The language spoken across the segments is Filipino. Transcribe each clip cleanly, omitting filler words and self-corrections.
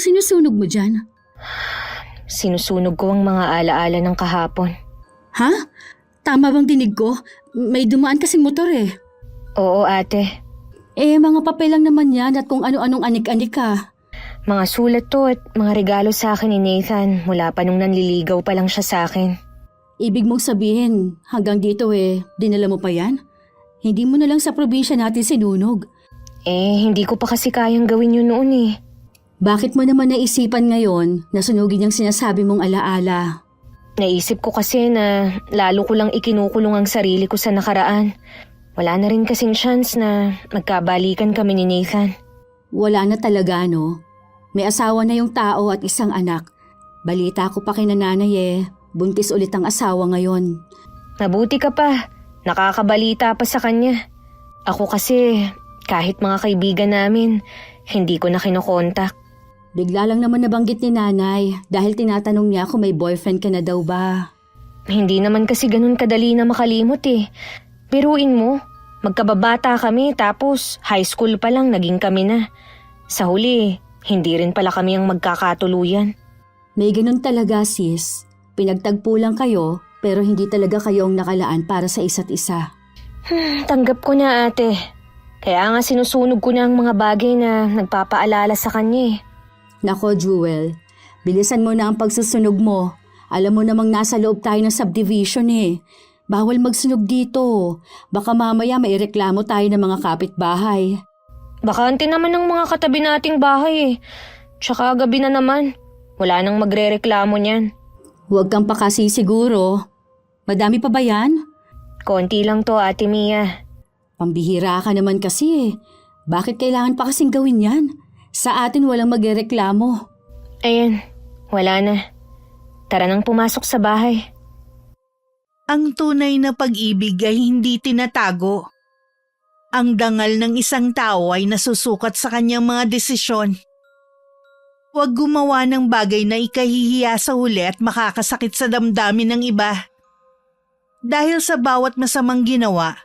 sinusunog mo dyan? Sinusunog ko ang mga alaala ng kahapon. Ha? Tama bang dinig ko? May dumaan kasing motor eh. Oo ate, Mga papel lang naman yan at kung ano-anong anik-anik ka. mga sulat to at mga regalo sa akin ni Nathan mula pa nung nanliligaw pa lang siya sa akin. Ibig mong sabihin, hanggang dito dinala mo pa yan? Hindi mo na lang sa probinsya natin sinunog. Hindi ko pa kasi kayang gawin yun noon eh. Bakit mo naman naisipan ngayon na sunugin yung sinasabi mong alaala? Naisip ko kasi na lalo ko lang ikinukulong ang sarili ko sa nakaraan. Wala na rin kasing chance na magkabalikan kami ni Nathan. Wala na talaga, no? May asawa na yung tao at isang anak. Balita ko pa kay nanay buntis ulit ang asawa ngayon. Mabuti ka pa, nakakabalita pa sa kanya. Ako kasi, kahit mga kaibigan namin, hindi ko na kinokontak. Bigla lang naman nabanggit ni nanay dahil tinatanong niya kung may boyfriend ka na daw ba. Hindi naman kasi ganun kadali na makalimot eh. Biruin mo, magkababata kami tapos high school pa lang naging kami na. Sa huli, hindi rin pala kami ang magkakatuluyan. May ganun talaga sis. Pinagtagpo lang kayo pero hindi talaga kayo ang nakalaan para sa isa't isa. Tanggap ko na ate. Kaya nga sinusunog ko na ang mga bagay na nagpapaalala sa kanya eh. Nako Jewel, bilisan mo na ang pagsusunog mo. Alam mo namang nasa loob tayo ng subdivision eh. Bawal magsunog dito. Baka mamaya may reklamo tayo ng mga kapitbahay. Bakante naman ng mga katabi nating bahay eh. Tsaka gabi na naman. Wala nang magrereklamo niyan. Huwag kang pakasisiguro. Madami pa ba yan? Konti lang to Ate Mia. Pambihira ka naman kasi eh. Bakit kailangan pa kasing gawin yan? Sa atin walang magrereklamo. Ayan, wala na. Tara nang pumasok sa bahay. Ang tunay na pag-ibig ay hindi tinatago. Ang dangal ng isang tao ay nasusukat sa kanyang mga desisyon. Huwag gumawa ng bagay na ikahihiya sa huli at makakasakit sa damdamin ng iba. Dahil sa bawat masamang ginawa,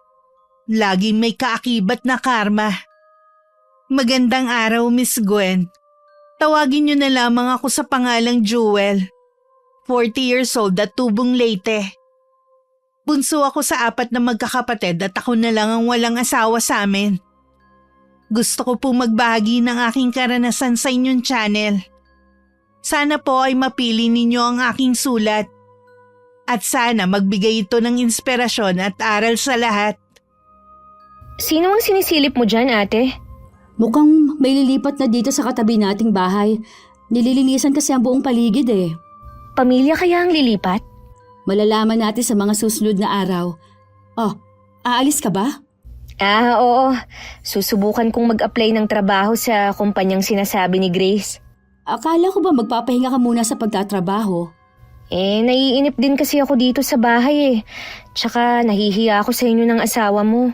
laging may kaakibat na karma. Magandang araw, Miss Gwen. Tawagin niyo na lamang ako sa pangalang Jewel. 40 years old at tubong Leyte. Bunso ako sa 4 na magkakapatid at ako na lang ang walang asawa sa amin. Gusto ko po magbahagi ng aking karanasan sa inyong channel. Sana po ay mapili ninyo ang aking sulat. At sana magbigay ito ng inspirasyon at aral sa lahat. Sino ang sinisilip mo dyan, ate? Mukhang may lilipat na dito sa katabi nating bahay. Nililinisan kasi ang buong paligid eh. Pamilya kaya ang lilipat? Malalaman natin sa mga susunod na araw. Oh, aalis ka ba? Oo. Susubukan kong mag-apply ng trabaho sa kumpanyang sinasabi ni Grace. Akala ko ba magpapahinga ka muna sa pagtatrabaho? Naiinip din kasi ako dito sa bahay eh. Tsaka nahihiya ako sa inyo ng asawa mo.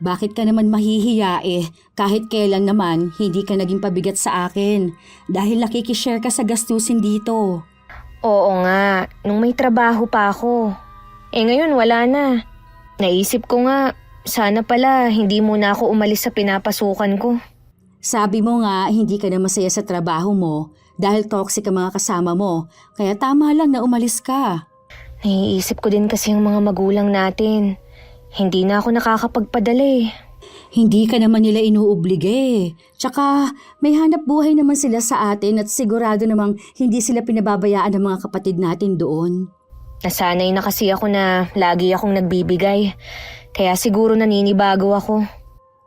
Bakit ka naman mahihiya eh? Kahit kailan naman, hindi ka naging pabigat sa akin. Dahil nakikishare ka sa gastusin dito. Oo nga, nung may trabaho pa ako. Ngayon wala na. Naisip ko nga, sana pala hindi muna ako umalis sa pinapasukan ko. Sabi mo nga, hindi ka na masaya sa trabaho mo dahil toxic ang mga kasama mo. Kaya tama lang na umalis ka. Naiisip ko din kasi ang mga magulang natin. Hindi na ako nakakapagpadala eh. Hindi ka naman nila inuoblige. Tsaka may hanap buhay naman sila sa atin at sigurado namang hindi sila pinababayaan ng mga kapatid natin doon. Nasanay na kasi ako na lagi akong nagbibigay. Kaya siguro naninibago ako.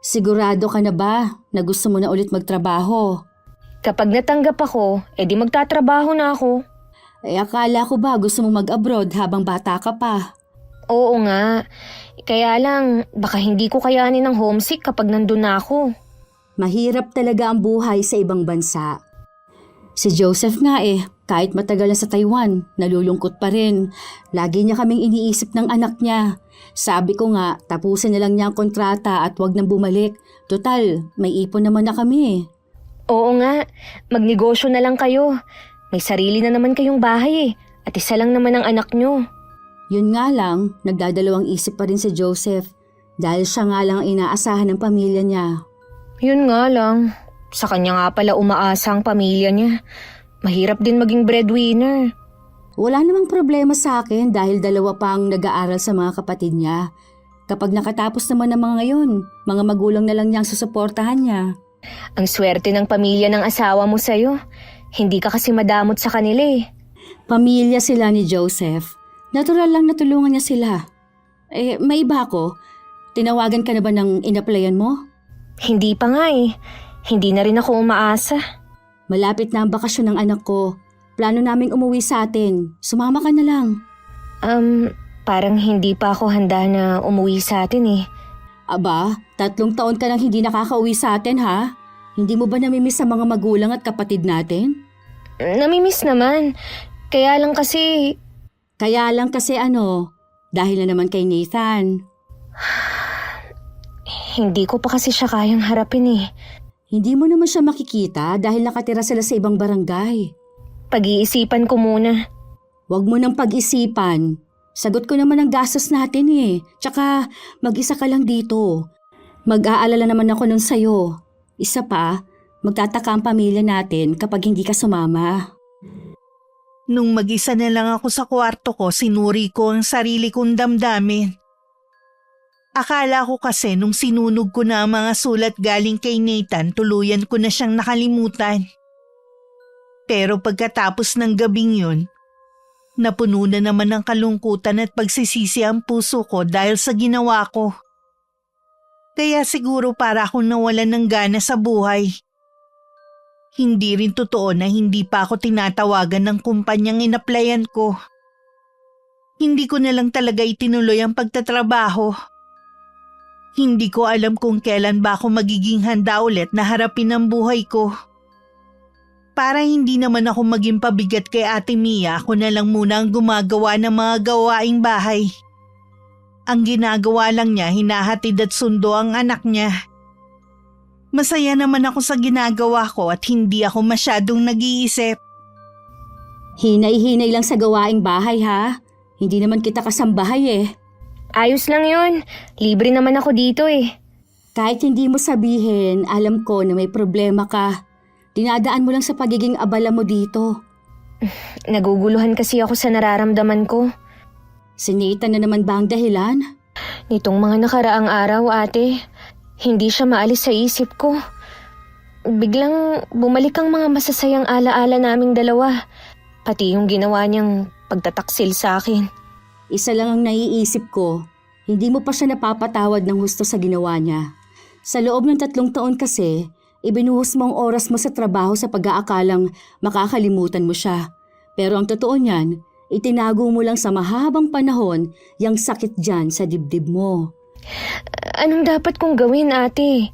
Sigurado ka na ba na gusto mo na ulit magtrabaho? Kapag natanggap ako, edi magtatrabaho na ako. Akala ko ba gusto mo mag-abroad habang bata ka pa? Oo nga. Kaya lang, baka hindi ko kayanin ng homesick kapag nandun na ako. Mahirap talaga ang buhay sa ibang bansa. Si Joseph nga kahit matagal na sa Taiwan, nalulungkot pa rin. Lagi niya kaming iniisip ng anak niya. Sabi ko nga, tapusin na lang niya ang kontrata at wag nang bumalik. Total, may ipon naman na kami. Oo nga, magnegosyo na lang kayo. May sarili na naman kayong bahay at isa lang naman ang anak niyo. Yun nga lang, nagdadalawang isip pa rin si Joseph dahil siya nga lang ang inaasahan ng pamilya niya. Yun nga lang, Sa kanya nga pala umaasa ang pamilya niya. Mahirap din maging breadwinner. Wala namang problema sa akin dahil dalawa pang nag-aaral sa mga kapatid niya. Kapag nakatapos naman ng mga ngayon, mga magulang na lang niyang susuportahan niya. Ang swerte ng pamilya ng asawa mo sa'yo. Hindi ka kasi madamot sa kanila eh. Pamilya sila ni Joseph. Natural lang natulungan niya sila. May iba ako. Tinawagan ka na ba ng inaplayan mo? Hindi pa nga eh. Hindi na rin ako umaasa. Malapit na ang bakasyon ng anak ko. Plano naming umuwi sa atin. Sumama ka na lang. Parang hindi pa ako handa na umuwi sa atin eh. Aba, 3 taon ka nang hindi nakakauwi sa atin ha? Hindi mo ba namimiss ang mga magulang at kapatid natin? Namimiss naman. Kaya lang kasi... Ano? Dahil na naman kay Nathan. Hindi ko pa kasi siya kayang harapin eh. Hindi mo naman siya makikita dahil nakatira sila sa ibang barangay. Pag-iisipan ko muna. Huwag mo nang pag-isipan. Sagot ko naman ang gastos natin eh. Tsaka mag-isa ka lang dito. Mag-aalala naman ako nun sa'yo. Isa pa, magtataka ang pamilya natin kapag hindi ka sumama. Nung mag-isa na lang ako sa kwarto ko, sinuri ko ang sarili kong damdamin. Akala ko kasi nung sinunog ko na ang mga sulat galing kay Nathan, tuluyan ko na siyang nakalimutan. Pero pagkatapos ng gabing yun, napuno na naman ng kalungkutan at pagsisisi ang puso ko dahil sa ginawa ko. Kaya siguro para akong nawalan ng gana sa buhay. Hindi rin totoo na hindi pa ako tinatawagan ng kumpanyang inaplayan ko. Hindi ko na lang talaga itinuloy ang pagtatrabaho. Hindi ko alam kung kailan ba ako magiging handa ulit na harapin ang buhay ko. Para hindi naman ako maging pabigat kay Ate Mia, ako na lang muna ang gumagawa ng mga gawaing bahay. Ang ginagawa lang niya, hinahatid at sundo ang anak niya. Masaya naman ako sa ginagawa ko at hindi ako masyadong nag-iisip. Hinay-hinay lang sa gawaing bahay ha. Hindi naman kita kasambahay eh. Ayos lang yun. Libre naman ako dito eh. Kahit hindi mo sabihin, alam ko na may problema ka. Dinadaan mo lang sa pagiging abala mo dito. Naguguluhan kasi ako sa nararamdaman ko. Si Nathan na naman ba ang dahilan? Nitong mga nakaraang araw, ate, hindi siya maalis sa isip ko. Biglang bumalik ang mga masasayang alaala naming dalawa. Pati yung ginawa niyang pagtataksil sa akin. Isa lang ang naiisip ko. Hindi mo pa siya napapatawad ng husto sa ginawa niya. Sa loob ng 3 taon kasi, ibinuhos mo ang oras mo sa trabaho sa pag-aakalang makakalimutan mo siya. Pero ang totoo niyan, itinago mo lang sa mahabang panahon yung sakit dyan sa dibdib mo. Anong dapat kong gawin, ate?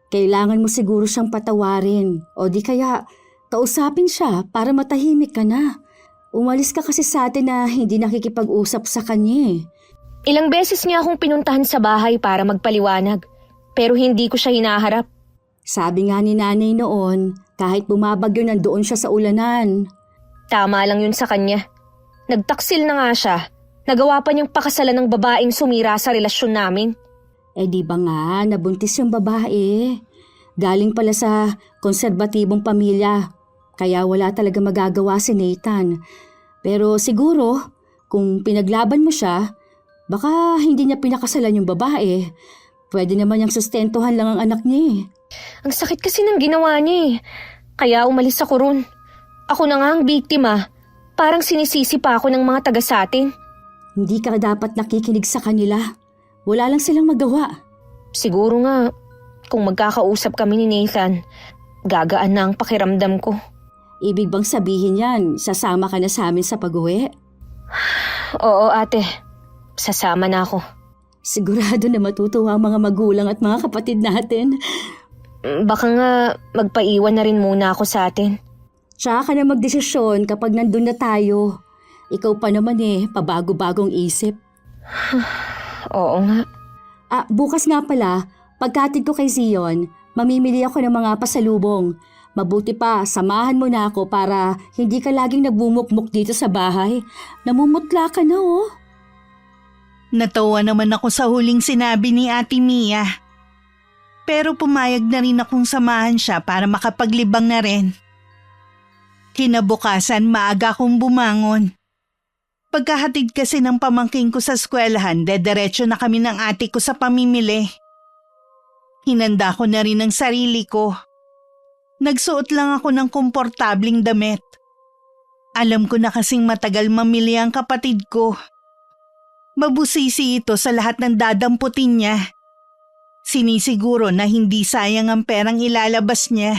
Kailangan mo siguro siyang patawarin o di kaya kausapin siya para matahimik ka na. Umalis ka kasi sa atin na hindi nakikipag-usap sa kanya eh. Ilang beses niya akong pinuntahan sa bahay para magpaliwanag, pero hindi ko siya hinaharap. Sabi nga ni nanay noon, kahit bumabagyo nandoon siya sa ulanan. Tama lang yun sa kanya. Nagtaksil na nga siya. Nagawa pa niyang pakasalan ng babaeng sumira sa relasyon namin. Di ba nga, nabuntis yung babae. Galing pala sa konserbatibong pamilya. Kaya wala talaga magagawa si Nathan. Pero siguro, kung pinaglaban mo siya, baka hindi niya pinakasalan yung babae. Pwede naman niyang sustentuhan lang ang anak niya eh. Ang sakit kasi ng ginawa niya eh. Kaya umalis ako ron. Ako na nga ang biktima. Parang sinisisi pa ako ng mga taga sa atin. Hindi ka dapat nakikinig sa kanila. Wala lang silang magawa. Siguro nga, kung magkakausap kami ni Nathan, gagaan na ang pakiramdam ko. Ibig bang sabihin yan, sasama ka na sa amin sa pag-uwi? Oo ate, sasama na ako. Sigurado na matutuwa ang mga magulang at mga kapatid natin. Baka nga magpaiwan na rin muna ako sa atin. Tsaka ka na magdesisyon kapag nandun na tayo. Ikaw pa naman eh, pabago-bagong isip. Oo nga. Bukas nga pala, pagkatid ko kay Zion, mamimili ako ng mga pasalubong. Mabuti pa, samahan mo na ako para hindi ka laging nagbumukmuk dito sa bahay. Namumutla ka na oh. Natawa naman ako sa huling sinabi ni Ate Mia. Pero pumayag na rin akong samahan siya para makapaglibang na rin. Kinabukasan maaga akong bumangon. Pagkahatid kasi ng pamangking ko sa eskwelahan, dediretso na kami ng ate ko sa pamimili. Hinanda ko na rin ang sarili ko. Nagsuot lang ako ng komportabling damit. Alam ko na kasing matagal mamili ang kapatid ko. Mabusisi ito sa lahat ng dadamputin niya. Sinisiguro na hindi sayang ang perang ilalabas niya.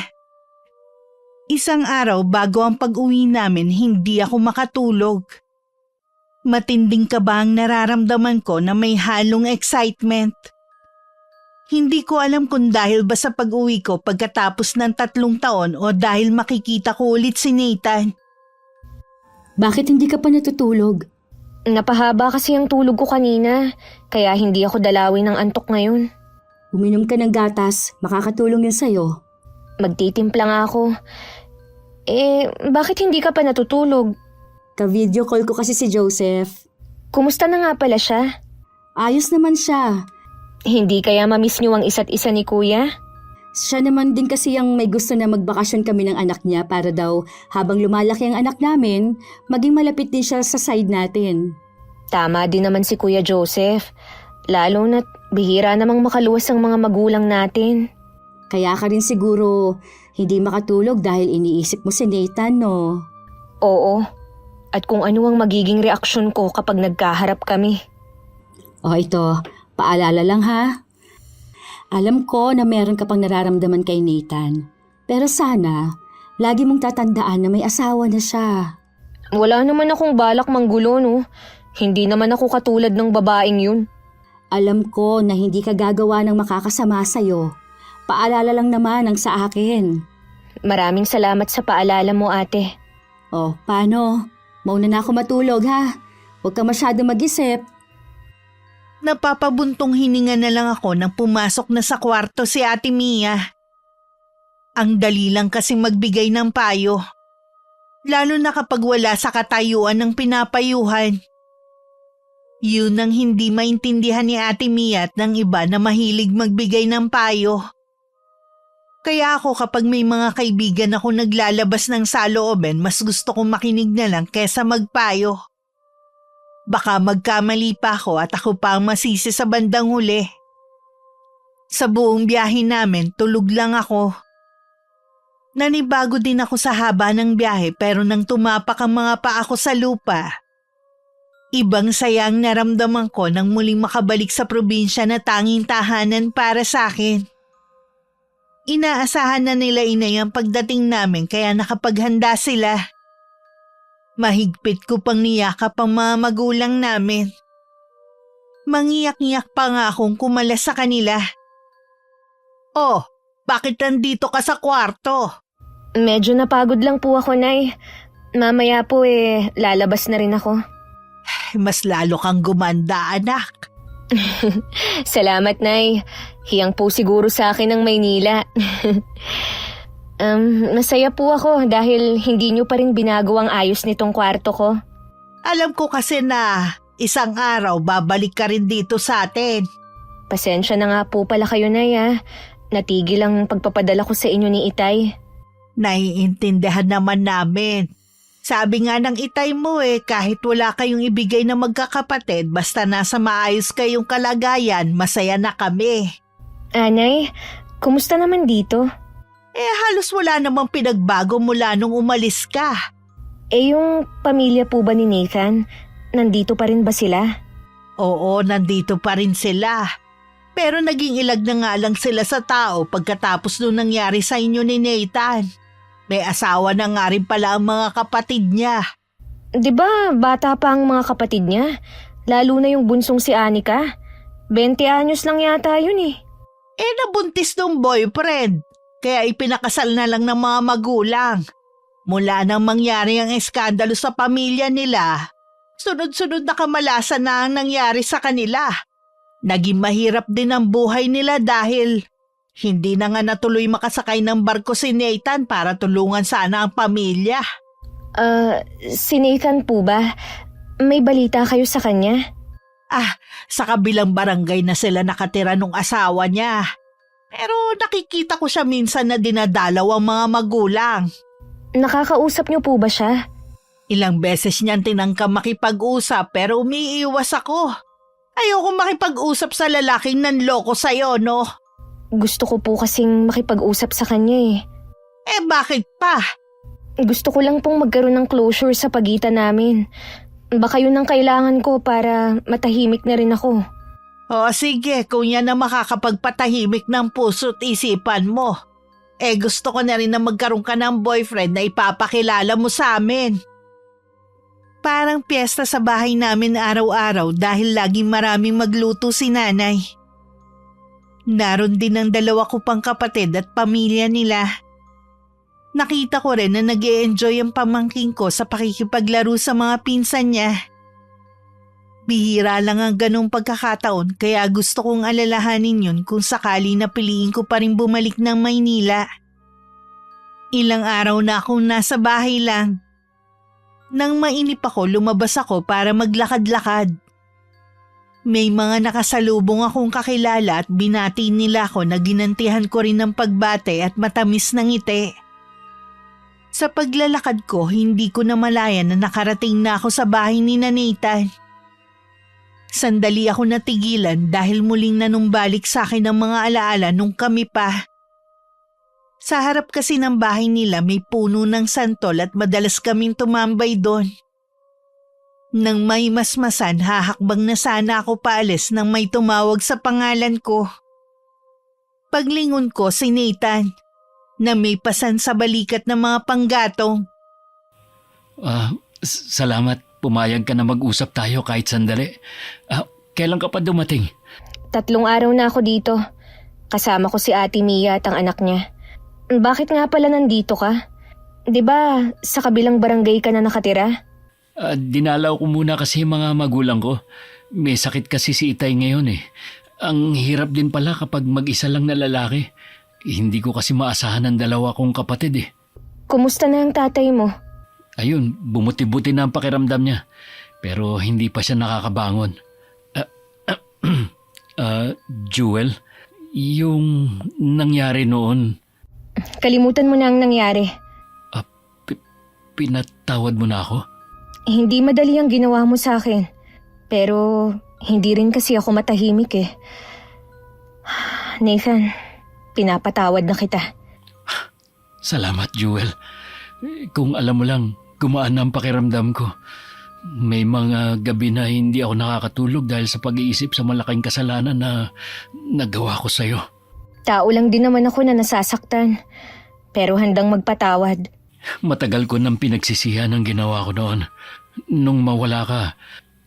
Isang araw bago ang pag-uwi namin, hindi ako makatulog. Matinding kaba ang nararamdaman ko na may halong excitement. Hindi ko alam kung dahil ba sa pag-uwi ko pagkatapos ng 3 taon o dahil makikita ko ulit si Nathan. Bakit hindi ka pa natutulog? Napahaba kasi ang tulog ko kanina, kaya hindi ako dalawin ng antok ngayon. Uminom ka ng gatas, makakatulong yun sa'yo. Magtitimpla nga ako. Bakit hindi ka pa natutulog? Ka-video call ko kasi si Joseph. Kumusta na nga pala siya? Ayos naman siya. Hindi kaya mamiss niyo ang isa't isa ni Kuya? Siya naman din kasi ang may gusto na magbakasyon kami ng anak niya para daw habang lumalaki ang anak namin, maging malapit din siya sa side natin. Tama din naman si Kuya Joseph. Lalo na't bihira namang makaluwas ang mga magulang natin. Kaya ka rin siguro hindi makatulog dahil iniisip mo si Nathan, no? Oo. At kung ano ang magiging reaksyon ko kapag nagkaharap kami. O ito, paalala lang ha. Alam ko na meron ka pang nararamdaman kay Nathan. Pero sana, lagi mong tatandaan na may asawa na siya. Wala naman akong balak manggulo, no? Hindi naman ako katulad ng babaeng yun. Alam ko na hindi ka gagawa ng makakasama sa'yo. Paalala lang naman ang sa akin. Maraming salamat sa paalala mo, ate. O, paano? Mauna na ako matulog ha. Huwag ka masyado mag-isip. Napapabuntong hininga na lang ako nang pumasok na sa kwarto si Ate Mia. Ang dali lang kasing magbigay ng payo. Lalo na kapag wala sa katayuan ng pinapayuhan. Yun ang hindi maintindihan ni Ate Mia at ng iba na mahilig magbigay ng payo. Kaya ako kapag may mga kaibigan ako naglalabas ng salooben, mas gusto kong makinig na lang kesa magpayo. Baka magkamali pa ako at ako pa ang masisi sa bandang huli. Sa buong biyahe namin, tulog lang ako. Nanibago din ako sa haba ng biyahe pero nang tumapak ang mga paa ko sa lupa, ibang saya ang naramdaman ko nang muling makabalik sa probinsya na tanging tahanan para sa akin. Inaasahan na nila inay ang pagdating namin kaya nakapaghanda sila. Mahigpit ko pang niyakap ang mga magulang namin. Mangiyak-ngiyak pa nga akong kumalas sa kanila. Oh, bakit nandito ka sa kwarto? Medyo napagod lang po ako, Nay. Mamaya po lalabas na rin ako. Mas lalo kang gumanda, anak. Salamat, Nay. Hiyang po siguro sa akin ng Maynila. Masaya po ako dahil hindi niyo pa rin binago ang ayos nitong kwarto ko. Alam ko kasi na isang araw babalik ka rin dito sa atin. Pasensya na nga po pala kayo, Nay. Natigil ang pagpapadala ko sa inyo ni Itay. Naiintindihan naman namin. Sabi nga ng itay mo kahit wala kayong ibigay na magkakapatid, basta nasa maayos kayong kalagayan, masaya na kami. Nay, kumusta naman dito? Halos wala namang pinagbago mula nung umalis ka. Yung pamilya po ba ni Nathan, nandito pa rin ba sila? Oo, nandito pa rin sila. Pero naging ilag na nga lang sila sa tao pagkatapos nung nangyari sa inyo ni Nathan. May asawa na nga rin pala ang mga kapatid niya. 'Di ba bata pa ang mga kapatid niya? Lalo na yung bunsong si Anika. 20 anyos lang yata yun Nabuntis nung boyfriend. Kaya ipinakasal na lang ng mga magulang. Mula nang mangyari ang eskandalo sa pamilya nila, sunod-sunod na kamalasan na ang nangyari sa kanila. Naging mahirap din ang buhay nila dahil hindi na nga natuloy makasakay ng barko si Nathan para tulungan sana ang pamilya. Si Nathan po ba? May balita kayo sa kanya? Sa kabilang barangay na sila nakatira nung asawa niya. Pero nakikita ko siya minsan na dinadalaw ang mga magulang. Nakakausap niyo po ba siya? Ilang beses niyan tinangka makipag-usap pero umiiwas ako. Ayoko makipag-usap sa lalaking nanloko sa'yo, no? Gusto ko po kasing makipag-usap sa kanya eh. Eh bakit pa? Gusto ko lang pong magkaroon ng closure sa pagitan namin. Baka yun ang kailangan ko para matahimik na rin ako. O sige, kung yan ang makakapagpatahimik ng puso't isipan mo. Eh gusto ko na rin na magkaroon ka ng boyfriend na ipapakilala mo sa amin. Parang piyesta sa bahay namin araw-araw dahil laging maraming magluto si nanay. Naroon din ang dalawa ko pang kapatid at pamilya nila. Nakita ko rin na nag-e-enjoy ang pamangking ko sa pakikipaglaro sa mga pinsan niya. Bihira lang ang ganong pagkakataon kaya gusto kong alalahanin yun kung sakali na piliin ko pa rin bumalik ng Maynila. Ilang araw na akong nasa bahay lang. Nang mainip ako, lumabas ako para maglakad-lakad. May mga nakasalubong akong kakilala at binati nila ako na ginantihan ko rin ng pagbate at matamis ng ngiti. Sa paglalakad ko, hindi ko namalayan na nakarating na ako sa bahay ni Nathan. Sandali ako natigilan dahil muling nanumbalik sa akin ang mga alaala nung kami pa. Sa harap kasi ng bahay nila may puno ng santol at madalas kaming tumambay doon. Nang may masmasan, hahakbang na sana ako paalis nang may tumawag sa pangalan ko. Paglingon ko si Nathan, na may pasan sa balikat ng mga panggatong. Salamat. Pumayag ka na mag-usap tayo kahit sandali. Kailan ka pa dumating? 3 araw na ako dito. Kasama ko si Ate Mia at ang anak niya. Bakit nga pala nandito ka? 'Di ba sa kabilang barangay ka na nakatira? Dinalaw ko muna kasi mga magulang ko. May sakit kasi si Itay ngayon eh. Ang hirap din pala kapag mag-isa lang na lalaki. Hindi ko kasi maasahan ang 2 kong kapatid eh. Kumusta na ang tatay mo? Ayun, bumuti-buti na ang pakiramdam niya. Pero hindi pa siya nakakabangon. Jewel, yung nangyari noon... Kalimutan mo na ang nangyari. Pinatawad mo na ako? Hindi madali ang ginawa mo sa akin. Pero hindi rin kasi ako matahimik eh. Nathan, pinapatawad na kita. Salamat, Jewel. Kung alam mo lang, gumaan na ang pakiramdam ko. May mga gabi na hindi ako nakakatulog dahil sa pag-iisip sa malaking kasalanan na nagawa ko sa'yo. Tao lang din naman ako na nasasaktan. Pero handang magpatawad. Matagal ko nang pinagsisihan ang ginawa ko noon. Nung mawala ka,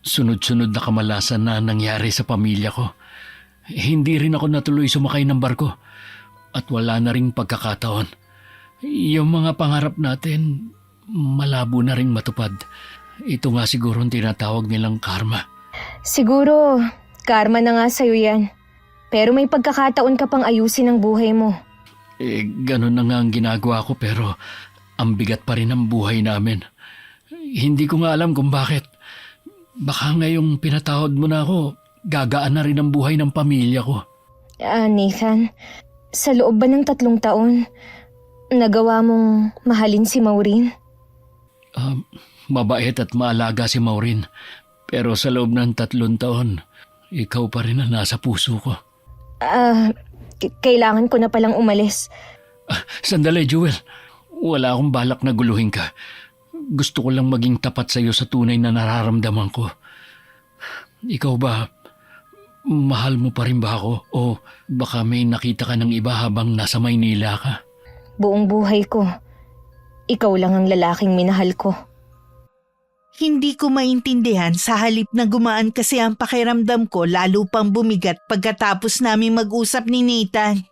sunod-sunod na kamalasan na nangyari sa pamilya ko. Hindi rin ako natuloy sumakay ng barko. At wala na ring pagkakataon. Yung mga pangarap natin, malabo na ring matupad. Ito nga siguro ang tinatawag nilang karma. Siguro, karma na nga sa'yo yan. Pero may pagkakataon ka pang ayusin ang buhay mo. Ganun na nga ang ginagawa ko pero ang bigat pa rin ang buhay namin. Hindi ko nga alam kung bakit. Baka ngayong pinatawad mo na ako, gagaan na rin ang buhay ng pamilya ko. Nathan, sa loob ba ng 3 taon, nagawa mong mahalin si Maureen? Mabait at maalaga si Maureen. Pero sa loob ng 3 taon, ikaw pa rin ang nasa puso ko. Kailangan ko na palang umalis. Sandali, Jewel. Wala akong balak na guluhin ka. Gusto ko lang maging tapat sa iyo sa tunay na nararamdaman ko. Ikaw ba, mahal mo pa rin ba ako? O baka may nakita ka ng iba habang nasa Maynila ka? Buong buhay ko, ikaw lang ang lalaking minahal ko. Hindi ko maintindihan sa halip na gumaan kasi ang pakiramdam ko lalo pang bumigat pagkatapos namin mag-usap ni Nathan.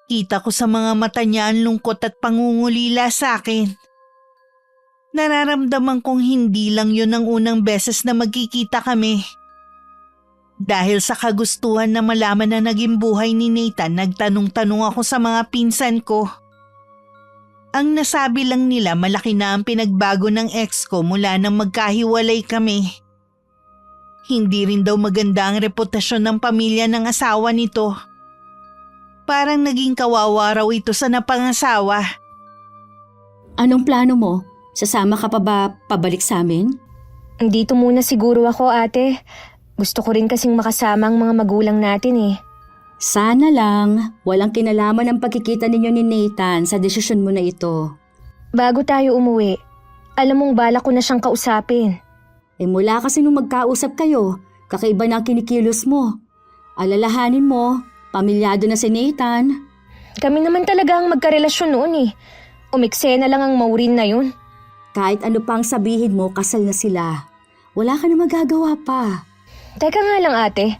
Kita ko sa mga mata niya ang lungkot at pangungulila sa akin. Nararamdaman kong hindi lang yun ang unang beses na magkikita kami. Dahil sa kagustuhan na malaman na naging buhay ni Nathan, nagtanong-tanong ako sa mga pinsan ko. Ang nasabi lang nila malaki na ang pinagbago ng ex ko mula nang magkahiwalay kami. Hindi rin daw maganda ang reputasyon ng pamilya ng asawa nito. Parang naging kawawa raw ito sa napangasawa. Anong plano mo? Sasama ka pa ba pabalik sa amin? Dito muna siguro ako, ate. Gusto ko rin kasing makasama ang mga magulang natin eh. Sana lang, walang kinalaman ang pagkikita ninyo ni Nathan sa desisyon mo na ito. Bago tayo umuwi, alam mong balak ko na siyang kausapin. Mula kasi nung magkausap kayo, kakaiba na ang kinikilos mo. Alalahanin mo, pamilyado na si Nathan. Kami naman talaga ang magkarelasyon noon eh. Umiksena lang ang Maureen na yun. Kahit ano pang sabihin mo, kasal na sila. Wala ka na magagawa pa. Teka nga lang ate,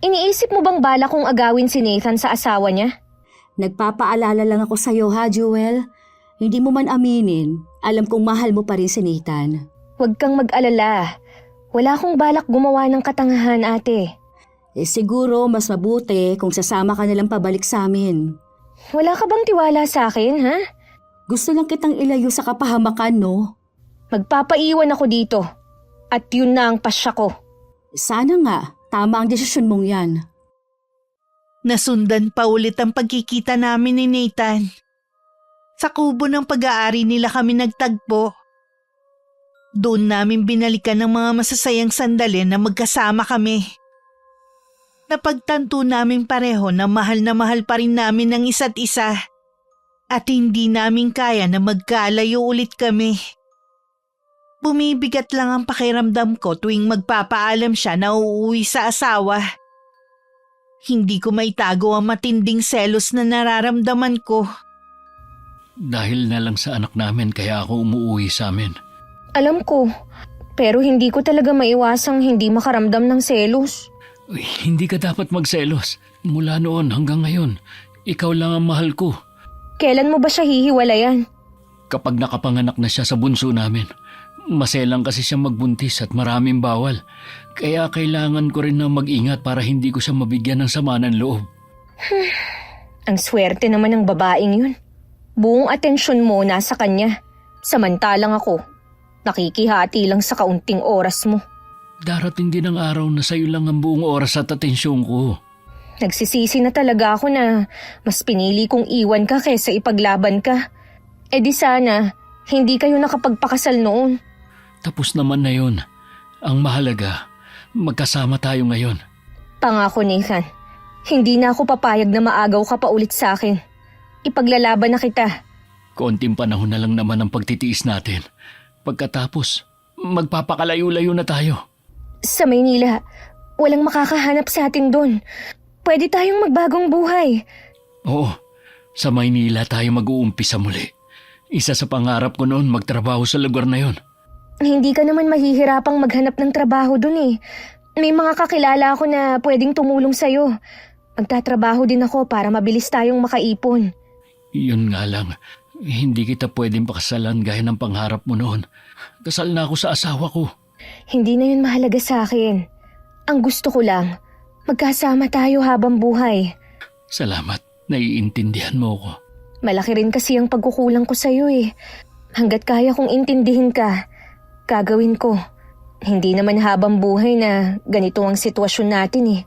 iniisip mo bang bala kong agawin si Nathan sa asawa niya? Nagpapaalala lang ako sa'yo ha, Jewel. Hindi mo man aminin, alam kong mahal mo pa rin si Nathan. Huwag kang mag-alala. Wala akong balak gumawa ng katangahan ate. Siguro mas mabuti kung sasama ka nalang pabalik sa amin. Wala ka bang tiwala sa akin, ha? Gusto lang kitang ilayo sa kapahamakan, no? Magpapaiwan ako dito. At yun na ang pasya ko. Sana nga, tama ang desisyon mong yan. Nasundan pa ulit ang pagkikita namin ni Nathan. Sa kubo ng pag-aari nila kami nagtagpo. Doon namin binalikan ng mga masasayang sandali na magkasama kami. Napagtanto namin pareho na mahal pa rin namin ang isa't isa. At hindi namin kaya na magkalayo ulit kami. Bumibigat lang ang pakiramdam ko tuwing magpapaalam siya na uuwi sa asawa. Hindi ko maitago ang matinding selos na nararamdaman ko. Dahil na lang sa anak namin kaya ako umuwi sa amin. Alam ko, pero hindi ko talaga maiwasang hindi makaramdam ng selos. Uy, hindi ka dapat magselos. Mula noon hanggang ngayon, ikaw lang ang mahal ko. Kailan mo ba siya hihiwalayan? Kapag nakapanganak na siya sa bunso namin, maselang kasi siya magbuntis at maraming bawal. Kaya kailangan ko rin na mag-ingat para hindi ko siya mabigyan ng sama ng loob. Ang swerte naman ng babaeng yun. Buong atensyon mo nasa kanya. Samantalang ako, nakikihati lang sa kaunting oras mo. Darating din ang araw na sa'yo lang ang buong oras at atensyon ko. Nagsisisi na talaga ako na mas pinili kong iwan ka kaysa ipaglaban ka. E di sana, hindi kayo nakapagpakasal noon. Tapos naman na yun. Ang mahalaga, magkasama tayo ngayon. Pangako Nathan, hindi na ako papayag na maagaw ka pa ulit sa akin. Ipaglalaban na kita. Konting panahon na lang naman ang pagtitiis natin. Pagkatapos, magpapakalayo-layo na tayo. Sa Maynila, walang makakahanap sa atin doon. Pwede tayong magbagong buhay. Oo, sa Maynila tayo mag-uumpisa muli. Isa sa pangarap ko noon magtrabaho sa lugar na yon. Hindi ka naman mahihirapang maghanap ng trabaho doon eh. May mga kakilala ako na pwedeng tumulong sa'yo. Magtatrabaho din ako para mabilis tayong makaipon. Yun nga lang, hindi kita pwedeng pakasalan gaya ng pangarap mo noon. Kasal na ako sa asawa ko. Hindi na yun mahalaga sa akin. Ang gusto ko lang, magkasama tayo habang buhay. Salamat, naiintindihan mo ko. Malaki rin kasi ang pagkukulang ko sa'yo eh. Hanggat kaya kong intindihin ka, gagawin ko. Hindi naman habang buhay na ganito ang sitwasyon natin eh.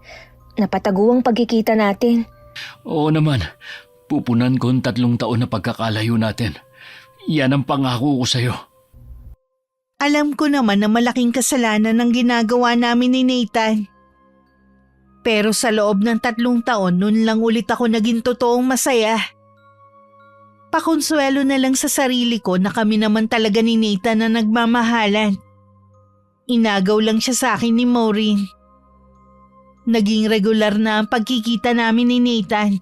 Napatago ang pagkikita natin. Oo naman, pupunan ko ang 3 taon na pagkakalayo natin. Yan ang pangako ko sa'yo. Alam ko naman na malaking kasalanan ang ginagawa namin ni Nathan. Pero sa loob ng 3 taon, nun lang ulit ako naging totoong masaya. Pakonsuelo na lang sa sarili ko na kami naman talaga ni Nathan na nagmamahalan. Inagaw lang siya sa akin ni Maureen. Naging regular na ang pagkikita namin ni Nathan.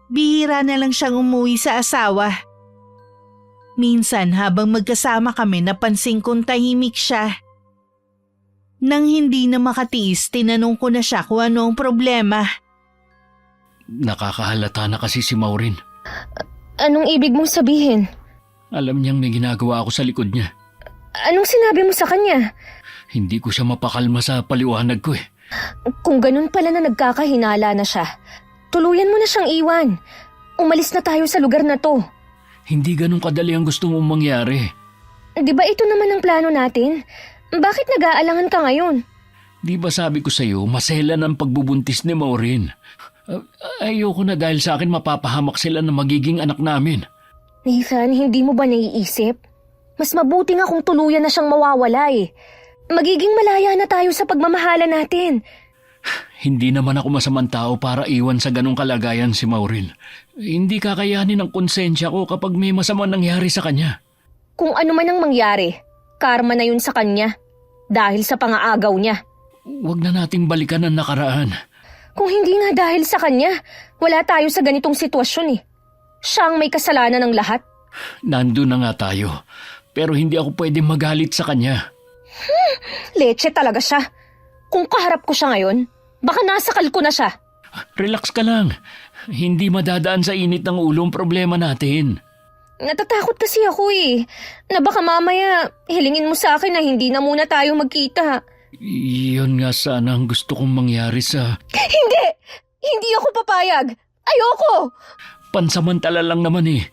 Bihira na lang siyang umuwi sa asawa. Minsan habang magkasama kami napansin kong tahimik siya. Nang hindi na makatiis, tinanong ko na siya kung ano ang problema. Nakakahalata na kasi si Maureen. Anong ibig mong sabihin? Alam niyang may ginagawa ako sa likod niya. Anong sinabi mo sa kanya? Hindi ko siya mapakalma sa paliwanag ko eh. Kung ganun pala na nagkakahinala na siya, tuluyan mo na siyang iwan. Umalis na tayo sa lugar na to. Hindi ganun kadali ang gusto mong mangyari. Di ba ito naman ang plano natin? Bakit nag-aalangan ka ngayon? Di ba sabi ko sa'yo, maselan ang pagbubuntis ni Maureen? Ayoko na dahil sa akin mapapahamak sila na magiging anak namin. Nathan, hindi mo ba naiisip? Mas mabuti nga kung tuluyan na siyang mawawala eh. Magiging malaya na tayo sa pagmamahala natin. Hindi naman ako masamang tao para iwan sa ganong kalagayan si Maureen. Hindi kakayanin ng konsensya ko kapag may masamang nangyari sa kanya. Kung ano man ang mangyari, karma na yun sa kanya. Dahil sa pangaagaw niya. Huwag na nating balikan ang nakaraan. Kung hindi nga dahil sa kanya, wala tayo sa ganitong sitwasyon eh. Siya ang may kasalanan ng lahat. Nandun na nga tayo. Pero hindi ako pwedeng magalit sa kanya. Leche talaga siya. Kung kaharap ko siya ngayon, baka nasakal ko na siya. Relax ka lang. Hindi madadaan sa init ng ulo ang problema natin. Natatakot kasi ako eh. Na baka mamaya hilingin mo sa akin na hindi na muna tayo magkita. Yun nga sana ang gusto kong mangyari sa... Hindi! Hindi ako papayag! Ayoko! Pansamantala lang naman eh.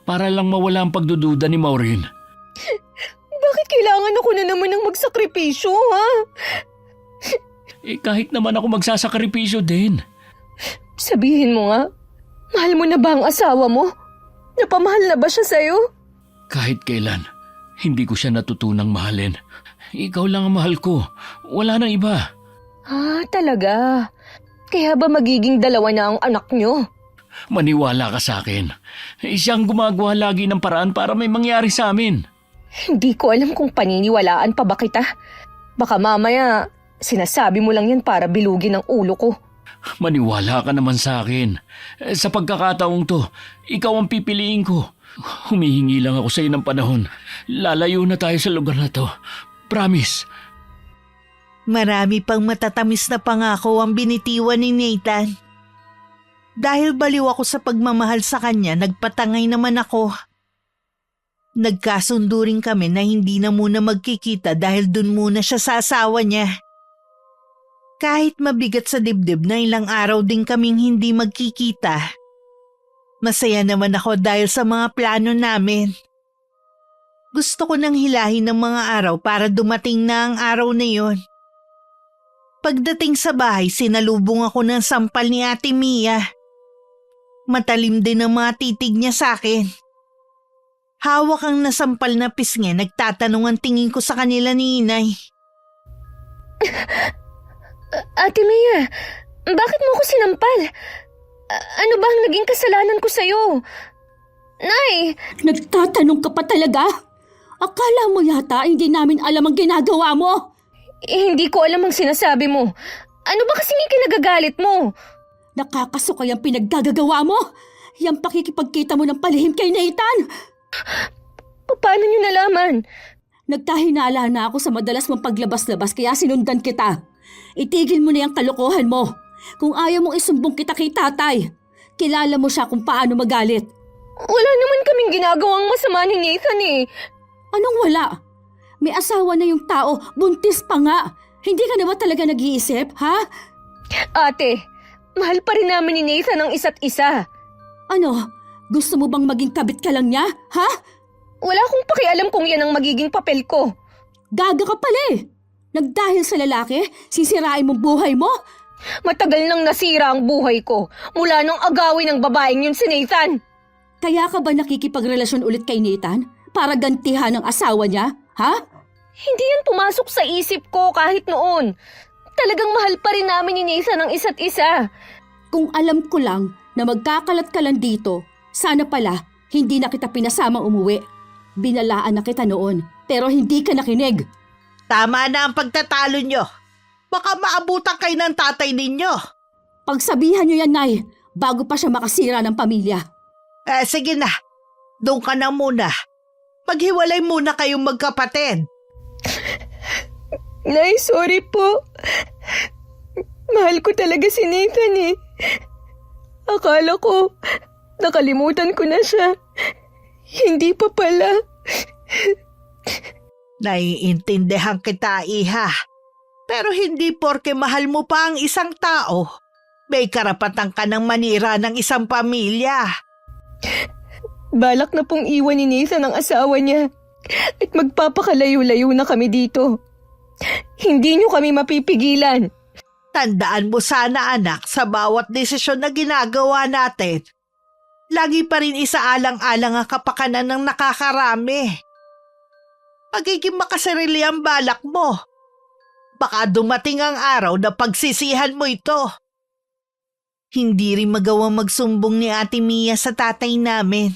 Para lang mawala ang pagdududa ni Maureen. Bakit kailangan ako na naman ng magsakripisyo, ha? Kahit naman ako magsasakripisyo din. Sabihin mo nga, mahal mo na ba ang asawa mo? Napamahal na ba siya sa'yo? Kahit kailan, hindi ko siya natutunang mahalin. Ikaw lang ang mahal ko. Wala nang iba. Ah, talaga? Kaya ba magiging dalawa na ang anak nyo? Maniwala ka sa akin. Siyang gumagawa lagi ng paraan para may mangyari sa amin. Hindi ko alam kung paniniwalaan pa ba kita. Baka mamaya, sinasabi mo lang yan para bilugin ang ulo ko. Maniwala ka naman sa akin. Sa pagkakataong to, ikaw ang pipiliin ko. Humihingi lang ako sa iyo ng panahon. Lalayo na tayo sa lugar na to. Promise. Marami pang matatamis na pangako ang binitiwan ni Nathan. Dahil baliw ako sa pagmamahal sa kanya, nagpatangay naman ako. Nagkasundo rin kami na hindi na muna magkikita dahil dun muna siya sa asawa niya. Kahit mabigat sa dibdib na ilang araw din kaming hindi magkikita, masaya naman ako dahil sa mga plano namin. Gusto ko nang hilahin ng mga araw para dumating na ang araw na yon. Pagdating sa bahay, sinalubong ako ng sampal ni Ate Mia. Matalim din ang mga titig niya sa akin. Hawak ang nasampal na pisngi, nagtatanong ang tingin ko sa kanila ni Inay. Ate Mia, bakit mo ko sinampal? Ano ba ang naging kasalanan ko sa'yo? Nay! Nagtatanong ka pa talaga? Akala mo yata hindi namin alam ang ginagawa mo? Hindi ko alam ang sinasabi mo. Ano ba kasing ikinagagalit mo? Nakakasukay ang pinaggagawa mo? Yang pakikipagkita mo ng palihim kay Nathan? Paano niyo nalaman? Nagkahinala na ako sa madalas mong paglabas-labas kaya sinundan kita. Itigil mo na yung kalokohan mo. Kung ayaw mong isumbong kita kay tatay, kilala mo siya kung paano magalit. Wala naman kaming ginagawang masama ni Nathan eh. Anong wala? May asawa na yung tao, buntis pa nga. Hindi ka na ba talaga nag-iisip, ha? Ate, mahal pa rin namin ni Nathan ang isa't isa. Ano? Gusto mo bang maging kabit ka lang niya, ha? Wala akong pakialam kung yan ang magiging papel ko. Gaga ka pala eh. Nagdahil sa lalaki, sisirain mong buhay mo? Matagal nang nasira ang buhay ko mula nung agawin ng babaeng yun si Nathan. Kaya ka ba nakikipagrelasyon ulit kay Nathan para gantihan ang asawa niya, ha? Hindi yan pumasok sa isip ko kahit noon. Talagang mahal pa rin namin ni Nathan ang isa't isa. Kung alam ko lang na magkakalat ka lang dito, sana pala hindi na kita pinasamang umuwi. Binalaan na kita noon, pero hindi ka nakinig. Tama na ang pagtatalo nyo. Baka maabutan kayo ng tatay ninyo. Pagsabihan niyo yan, Nay, bago pa siya makasira ng pamilya. Sige na. Doon ka na muna. Maghiwalay muna kayong magkapatid. Nay, sorry po. Mahal ko talaga si Nathan eh. Akala ko, nakalimutan ko na siya. Hindi pa pala. Naiintindihan kita, Iha. Pero hindi porke mahal mo pa ang isang tao, may karapatan ka ng manira ng isang pamilya. Balak na pong iwan ni Nathan ang asawa niya at magpapakalayo-layo na kami dito. Hindi niyo kami mapipigilan. Tandaan mo sana anak, sa bawat desisyon na ginagawa natin, lagi pa rin isaalang-alang ang kapakanan ng nakakarami. Pagiging makasarili ang balak mo. Baka dumating ang araw na pagsisihan mo ito. Hindi rin magawang magsumbong ni Ate Mia sa tatay namin.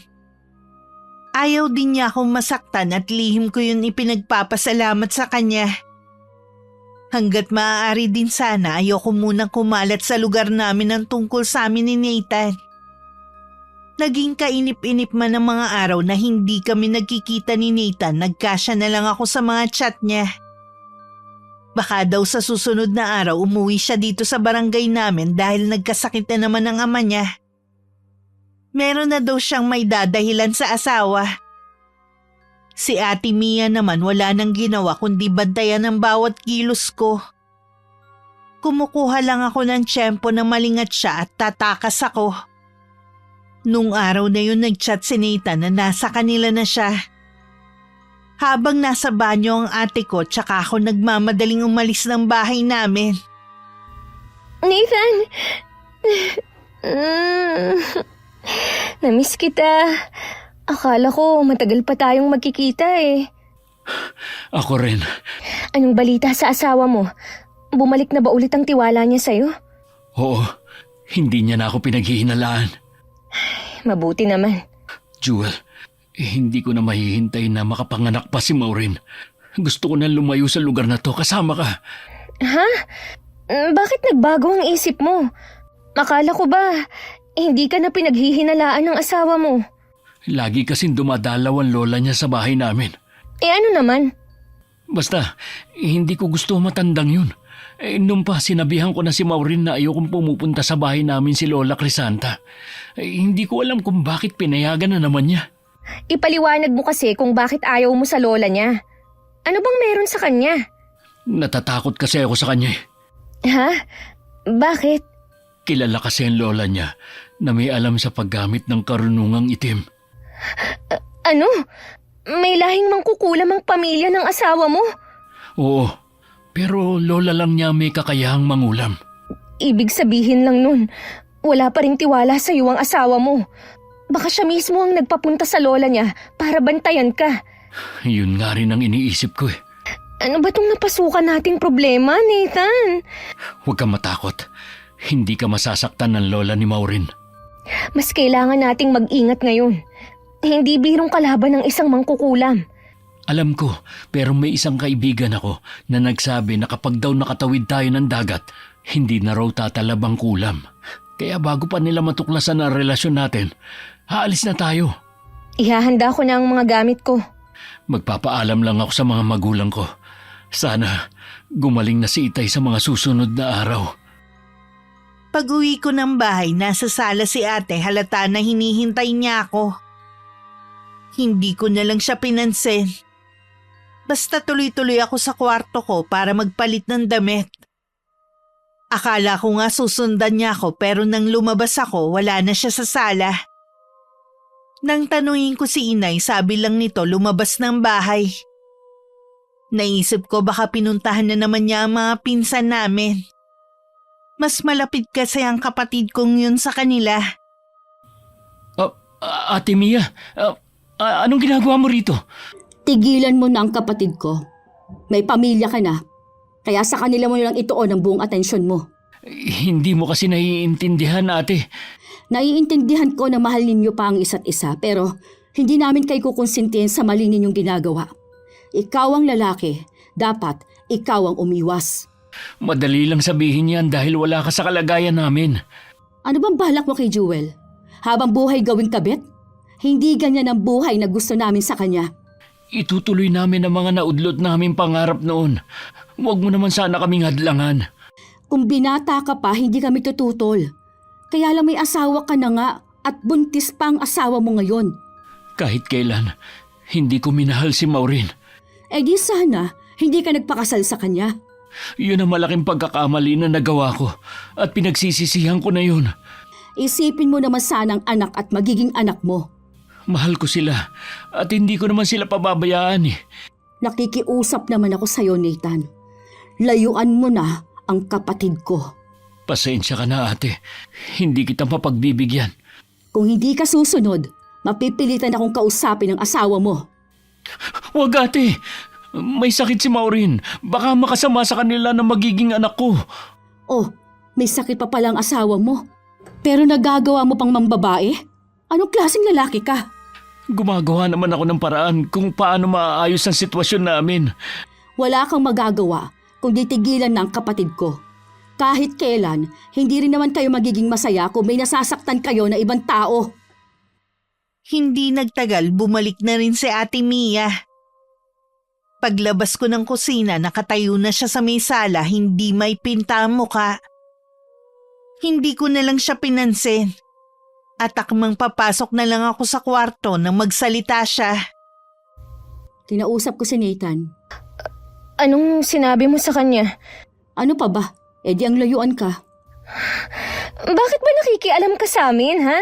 Ayaw din niya akong masaktan at lihim ko yun ipinagpapasalamat sa kanya. Hanggat maaari din sana ayoko munang kumalat sa lugar namin ng tungkol sa amin ni Nathan. Naging kainip-inip man ang mga araw na hindi kami nagkikita ni Nathan, nagkasya na lang ako sa mga chat niya. Baka daw sa susunod na araw umuwi siya dito sa barangay namin dahil nagkasakit na naman ang ama niya. Meron na daw siyang may dadahilan sa asawa. Si Ate Mia naman wala nang ginawa kundi bantayan ang bawat kilos ko. Kumukuha lang ako ng tiyempo na malingat siya at tatakas ako. Nung araw na yun nagchat si Nathan na nasa kanila na siya. Habang nasa banyo ang ate ko tsaka ako nagmamadaling umalis ng bahay namin. Nathan! Namiss kita. Akala ko matagal pa tayong magkikita eh. Ako rin. Anong balita sa asawa mo? Bumalik na ba ulit ang tiwala niya sa'yo? Oo, hindi niya na ako pinaghihinalaan. Mabuti naman. Jewel, hindi ko na mahihintay na makapanganak pa si Maureen. Gusto ko na lumayo sa lugar na to, kasama ka. Ha? Bakit nagbago ang isip mo? Akala ko ba hindi ka na pinaghihinalaan ng asawa mo? Lagi kasing dumadalaw ang lola niya sa bahay namin. Ano naman? Basta, hindi ko gusto matandang yun. Nung pa sinabihan ko na si Maureen na ayokong pumupunta sa bahay namin si Lola Crisanta. Hindi ko alam kung bakit pinayagan na naman niya. Ipaliwanag mo kasi kung bakit ayaw mo sa lola niya. Ano bang meron sa kanya? Natatakot kasi ako sa kanya eh. Ha? Bakit? Kilala kasi ang lola niya na may alam sa paggamit ng karunungang itim. Ano? May lahing mangkukulam ang pamilya ng asawa mo? Oo, pero lola lang niya may kakayahang mangulam. Ibig sabihin lang nun, wala pa ring tiwala sa iyo ang asawa mo. Baka siya mismo ang nagpapunta sa lola niya para bantayan ka. Yun nga rin ang iniisip ko eh. Ano ba tong napasukan nating problema, Nathan? Huwag kang matakot. Hindi ka masasaktan ng lola ni Maureen. Mas kailangan nating mag-ingat ngayon. Hindi birong kalaban ng isang mangkukulam. Alam ko, pero may isang kaibigan ako na nagsabi na kapag daw nakatawid tayo ng dagat, hindi na raw tatalab ang kulam. Kaya bago pa nila matuklasan ang relasyon natin, haalis na tayo. Ihahanda ko na ang mga gamit ko. Magpapaalam lang ako sa mga magulang ko. Sana gumaling na si Itay sa mga susunod na araw. Pag-uwi ko ng bahay, nasa sala si ate, halata na hinihintay niya ako. Hindi ko na lang siya pinansin. Basta tuloy-tuloy ako sa kwarto ko para magpalit ng damit. Akala ko nga susundan niya ako pero nang lumabas ako, wala na siya sa sala. Nang tanungin ko si inay, sabi lang nito lumabas ng bahay. Naisip ko baka pinuntahan na naman niya ang mga pinsan namin. Mas malapit kasi ang kapatid kong yun sa kanila. Ate Mia, anong ginagawa mo rito? Tigilan mo na ang kapatid ko. May pamilya ka na. Kaya sa kanila mo nilang ituon ang buong atensyon mo. Hindi mo kasi naiintindihan, ate. Naiintindihan ko na mahal ninyo pa ang isa't isa pero hindi namin kayo kukonsintihin sa mali ninyong ginagawa. Ikaw ang lalaki, dapat ikaw ang umiwas. Madali lang sabihin yan dahil wala ka sa kalagayan namin. Ano bang balak mo kay Jewel? Habang buhay gawing kabit? Hindi ganyan ang buhay na gusto namin sa kanya. Itutuloy namin ang mga naudlot namin pangarap noon. Huwag mo naman sana kaming hadlangan. Kung binata ka pa, hindi kami tututol. Kaya lang may asawa ka na nga at buntis pa ang asawa mo ngayon. Kahit kailan, hindi ko minahal si Maureen. Eh di sana, hindi ka nagpakasal sa kanya. Yun ang malaking pagkakamali na nagawa ko at pinagsisisihan ko na yun. Isipin mo naman sana ang anak at magiging anak mo. Mahal ko sila at hindi ko naman sila pababayaan eh. Nakikiusap naman ako sa'yo, Nathan. Layuan mo na ang kapatid ko. Pasensya ka na ate. Hindi kita mapagbibigyan. Kung hindi ka susunod, mapipilitan akong kausapin ang asawa mo. Wag ate! May sakit si Maureen. Baka makasama sa kanila na magiging anak ko. Oh, may sakit pa palang asawa mo. Pero nagagawa mo pang mambabae? Anong klaseng lalaki ka? Gumagawa naman ako ng paraan kung paano maaayos ang sitwasyon namin. Wala kang magagawa kung titigilan ng kapatid ko. Kahit kailan, hindi rin naman kayo magiging masaya kung may nasasaktan kayo na ibang tao. Hindi nagtagal, bumalik na rin si Ate Mia. Paglabas ko ng kusina, nakatayo na siya sa may sala, hindi may pinta ang muka. Hindi ko na lang siya pinansin. At akmang papasok na lang ako sa kwarto nang magsalita siya. Kinausap ko si Nathan. Anong sinabi mo sa kanya? Ano pa ba? E di ang layuan ka. Bakit ba nakikialam ka sa amin, ha?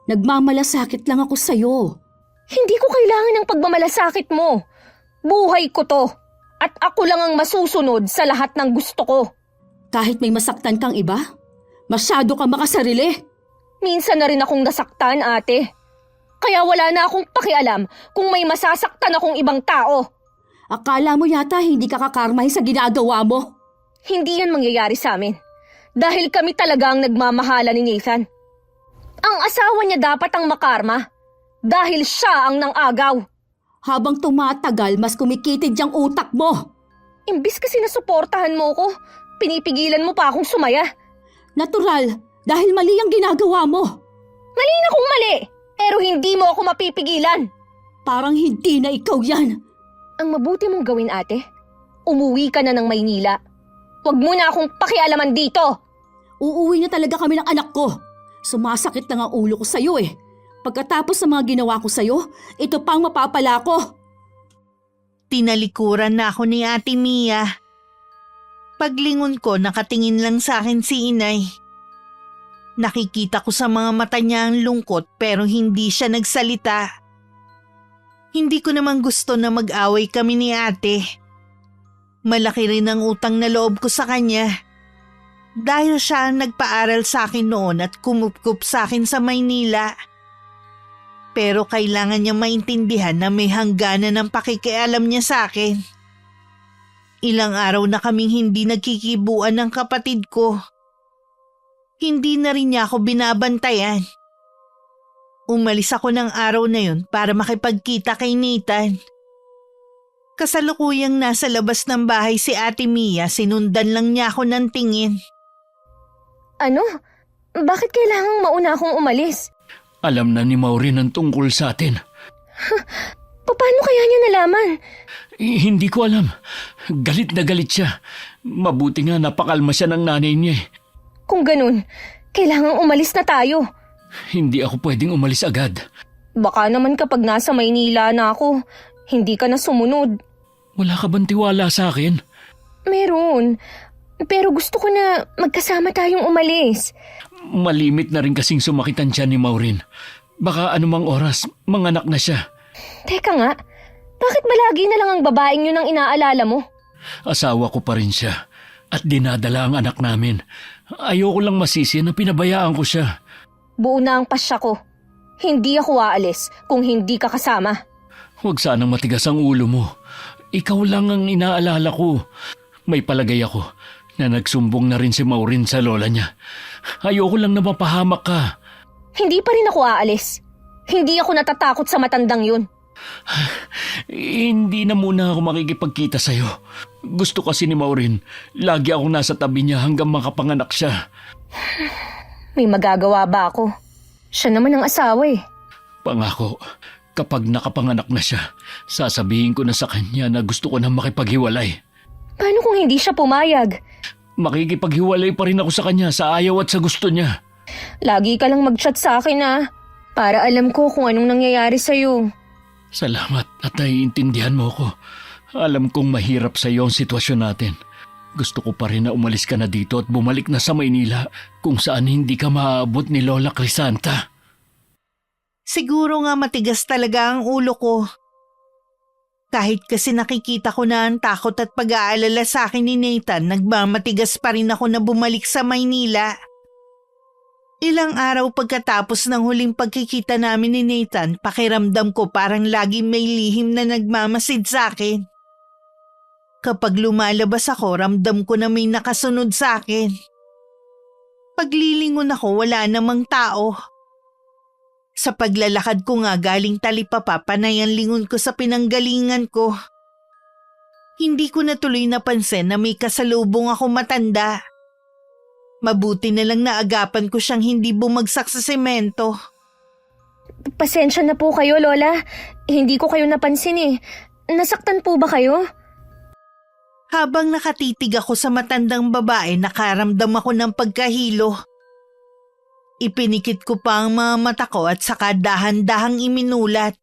Nagmamalasakit lang ako sa'yo. Hindi ko kailangan ng pagmamalasakit mo. Buhay ko to. At ako lang ang masusunod sa lahat ng gusto ko. Kahit may masaktan kang iba, masyado kang makasarili. Minsan na rin akong nasaktan, ate. Kaya wala na akong pakialam kung may masasaktan akong ibang tao. Akala mo yata hindi ka kakarmahin sa ginagawa mo. Hindi yan mangyayari sa amin. Dahil kami talaga ang nagmamahala ni Nathan. Ang asawa niya dapat ang makarma. Dahil siya ang nang-agaw. Habang tumatagal, mas kumikitid yung utak mo. Imbis kasi nasuportahan mo ko, pinipigilan mo pa akong sumaya. Natural, dahil mali ang ginagawa mo. Mali na kung mali, pero hindi mo ako mapipigilan. Parang hindi na ikaw yan. Ang mabuti mong gawin, ate, umuwi ka na ng Maynila. Huwag mo na akong pakialaman dito. Uuwi na talaga kami ng anak ko. Sumasakit lang ang ulo ko sa'yo eh. Pagkatapos ng mga ginawa ko sa'yo, ito pang mapapala ko. Tinalikuran na ako ni Ate Mia. Paglingon ko, nakatingin lang sa akin si Inay. Nakikita ko sa mga mata niya ang lungkot pero hindi siya nagsalita. Hindi ko naman gusto na mag-away kami ni ate. Malaki rin ang utang na loob ko sa kanya. Dahil siya ang nagpaaral sa akin noon at kumupkup sa akin sa Maynila. Pero kailangan niya maintindihan na may hangganan ng pakikialam niya sa akin. Ilang araw na kaming hindi nagkikibuan ng kapatid ko. Hindi na rin niya ako binabantayan. Umalis ako ng araw na yun para makipagkita kay Nathan. Kasalukuyang nasa labas ng bahay si Ate Mia, sinundan lang niya ako ng tingin. Ano? Bakit kailangang mauna akong umalis? Alam na ni Maureen ang tungkol sa atin. Paano kaya niya nalaman? Hindi ko alam. Galit na galit siya. Mabuti nga napakalma siya ng nanay niya. Kung ganun, kailangang umalis na tayo. Hindi ako pwedeng umalis agad. Baka naman kapag nasa Maynila na ako, hindi ka na sumunod. Wala ka bang tiwala sa akin? Meron. Pero gusto ko na magkasama tayong umalis. Malimit na rin kasing sumakitan siya ni Maureen. Baka anumang oras, manganak na siya. Teka nga, bakit ba lagi na lang ang babaeng yun ang inaalala mo? Asawa ko pa rin siya. At dinadala ang anak namin. Ayoko lang masisi na pinabayaan ko siya. Buo na ang pasya ko. Hindi ako aalis kung hindi ka kasama. Huwag sanang matigas ang ulo mo. Ikaw lang ang inaalala ko. May palagay ako na nagsumbong na rin si Maureen sa lola niya. Ayoko lang na mapahamak ka. Hindi pa rin ako aalis. Hindi ako natatakot sa matandang yun. Hindi na muna ako makikipagkita sa'yo. Gusto kasi ni Maureen, lagi akong nasa tabi niya hanggang makapanganak siya. May magagawa ba ako? Siya naman ang asawa eh. Pangako, kapag nakapanganak na siya, sasabihin ko na sa kanya na gusto ko na makipaghiwalay. Paano kung hindi siya pumayag? Makikipaghiwalay pa rin ako sa kanya sa ayaw at sa gusto niya. Lagi ka lang mag-chat sa akin para alam ko kung anong nangyayari sa'yo. Salamat at naiintindihan mo ko. Alam kong mahirap sa iyo ang sitwasyon natin. Gusto ko pa rin na umalis ka na dito at bumalik na sa Maynila kung saan hindi ka maaabot ni Lola Crisanta. Siguro nga matigas talaga ang ulo ko. Kahit kasi nakikita ko na ang takot at pag-aalala sa akin ni Nathan, nagmamatigas pa rin ako na bumalik sa Maynila. Ilang araw pagkatapos ng huling pagkikita namin ni Nathan, pakiramdam ko parang laging may lihim na nagmamasid sa akin. Kapag lumalabas ako, ramdam ko na may nakasunod sa akin. Paglilingon ako, wala namang tao. Sa paglalakad ko nga galing Talipapa, panay ang lingon ko sa pinanggalingan ko. Hindi ko natuloy napansin na may kasalubong ako matanda. Mabuti na lang naagapan ko siyang hindi bumagsak sa semento. Pasensya na po kayo, Lola. Hindi ko kayo napansin eh. Nasaktan po ba kayo? Habang nakatitig ako sa matandang babae, nakaramdam ako ng pagkahilo. Ipinikit ko pa ang mga mata ko at saka dahan-dahang iminulat.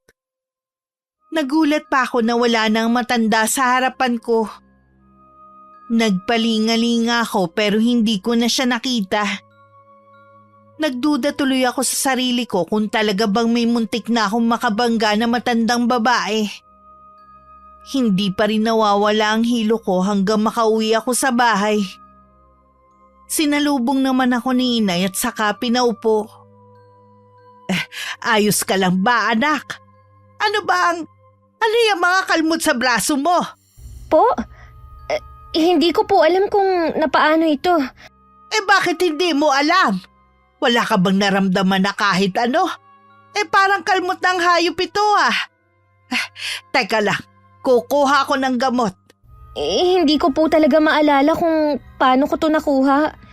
Nagulat pa ako na wala nang matanda sa harapan ko. Nagpalingalinga ako pero hindi ko na siya nakita. Nagduda tuloy ako sa sarili ko kung talaga bang may muntik na akong makabangga na matandang babae. Hindi pa rin nawawala ang hilo ko hanggang makauwi ako sa bahay. Sinalubong naman ako ni inay at saka pinaupo. Ayos ka lang ba, anak? Ano yung mga kalmot sa braso mo? Po? Hindi ko po alam kung napaano ito. Bakit hindi mo alam? Wala ka bang naramdaman na kahit ano? Parang kalmot ng hayop ito Teka lang, kukuha ko ng gamot. Hindi ko po talaga maalala kung paano ko to nakuha.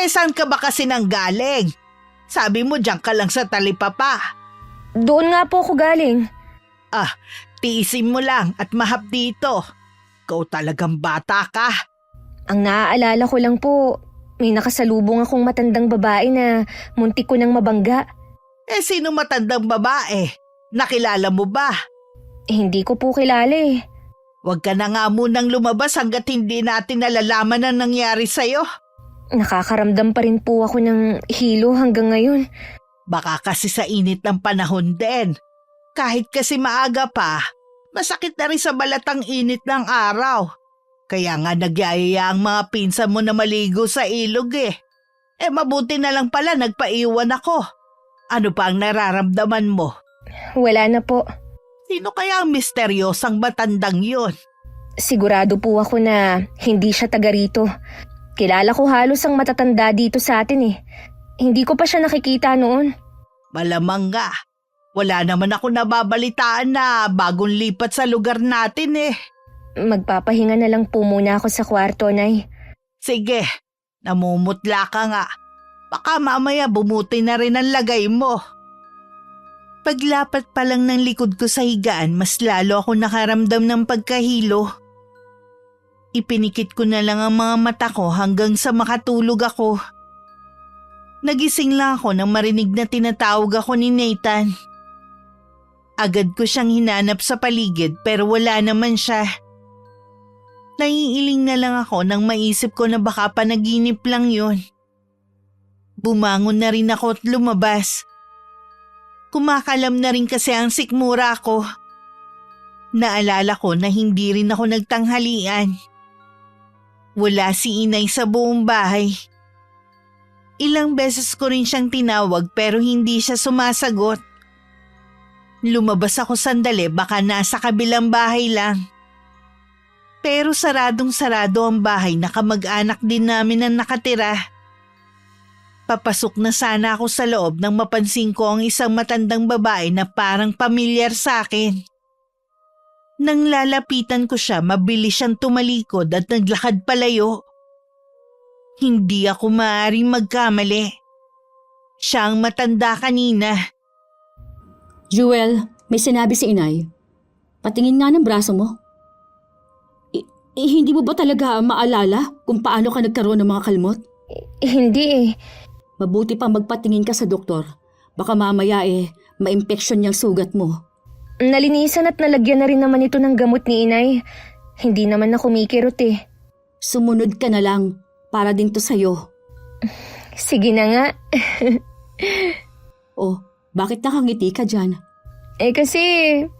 Saan ka ba kasi nanggaling? Sabi mo diyan ka lang sa Talipapa. Doon nga po ako galing. Tiisin mo lang at mahap dito. Ikaw talagang bata ka. Ang naaalala ko lang po, may nakasalubong akong matandang babae na muntik ko nang mabangga. Sino matandang babae? Nakilala mo ba? Hindi ko po kilala eh. Huwag ka na nga munang lumabas hanggat hindi natin nalalaman ang nangyari sa'yo. Nakakaramdam pa rin po ako ng hilo hanggang ngayon. Baka kasi sa init ng panahon din. Kahit kasi maaga pa, masakit na rin sa balat ang init ng araw. Kaya nga nagyayaya ang mga pinsan mo na maligo sa ilog mabuti na lang pala nagpaiwan ako. Ano pa ang nararamdaman mo? Wala na po. Sino kaya ang misteryosang matandang yun? Sigurado po ako na hindi siya taga rito. Kilala ko halos ang matatanda dito sa atin Hindi ko pa siya nakikita noon. Malamang nga. Wala naman ako nababalitaan na bagong lipat sa lugar natin Magpapahinga na lang po muna ako sa kwarto, Nay. Sige, namumutla ka nga. Baka mamaya bumuti na rin ang lagay mo. Paglapat pa lang ng likod ko sa higaan, mas lalo ako nakaramdam ng pagkahilo. Ipinikit ko na lang ang mga mata ko hanggang sa makatulog ako. Nagising lang ako nang marinig na tinatawag ako ni Nathan. Agad ko siyang hinanap sa paligid pero wala naman siya. Naiiling na lang ako nang maisip ko na baka panaginip lang yon. Bumangon na rin ako at lumabas. Kumakalam na rin kasi ang sikmura ko. Naalala ko na hindi rin ako nagtanghalian. Wala si inay sa buong bahay. Ilang beses ko rin siyang tinawag pero hindi siya sumasagot. Lumabas ako sandali, baka nasa kabilang bahay lang. Pero saradong-sarado ang bahay, nakamag-anak din namin ang nakatira. Papasok na sana ako sa loob nang mapansin ko ang isang matandang babae na parang pamilyar sa akin. Nang lalapitan ko siya, mabilis siyang tumalikod at naglakad palayo. Hindi ako maaaring magkamali. Siya ang matanda kanina. Jewel, may sinabi si inay. Patingin nga ng braso mo. Hindi mo ba talaga maalala kung paano ka nagkaroon ng mga kalmot? Hindi Mabuti pa magpatingin ka sa doktor. Baka mamaya ma-infection niyang sugat mo. Nalinisan at nalagyan na rin naman ito ng gamot ni inay. Hindi naman na kumikirot Sumunod ka na lang para din to sa'yo. Sige na nga. Oh, bakit nakangiti ka dyan? Kasi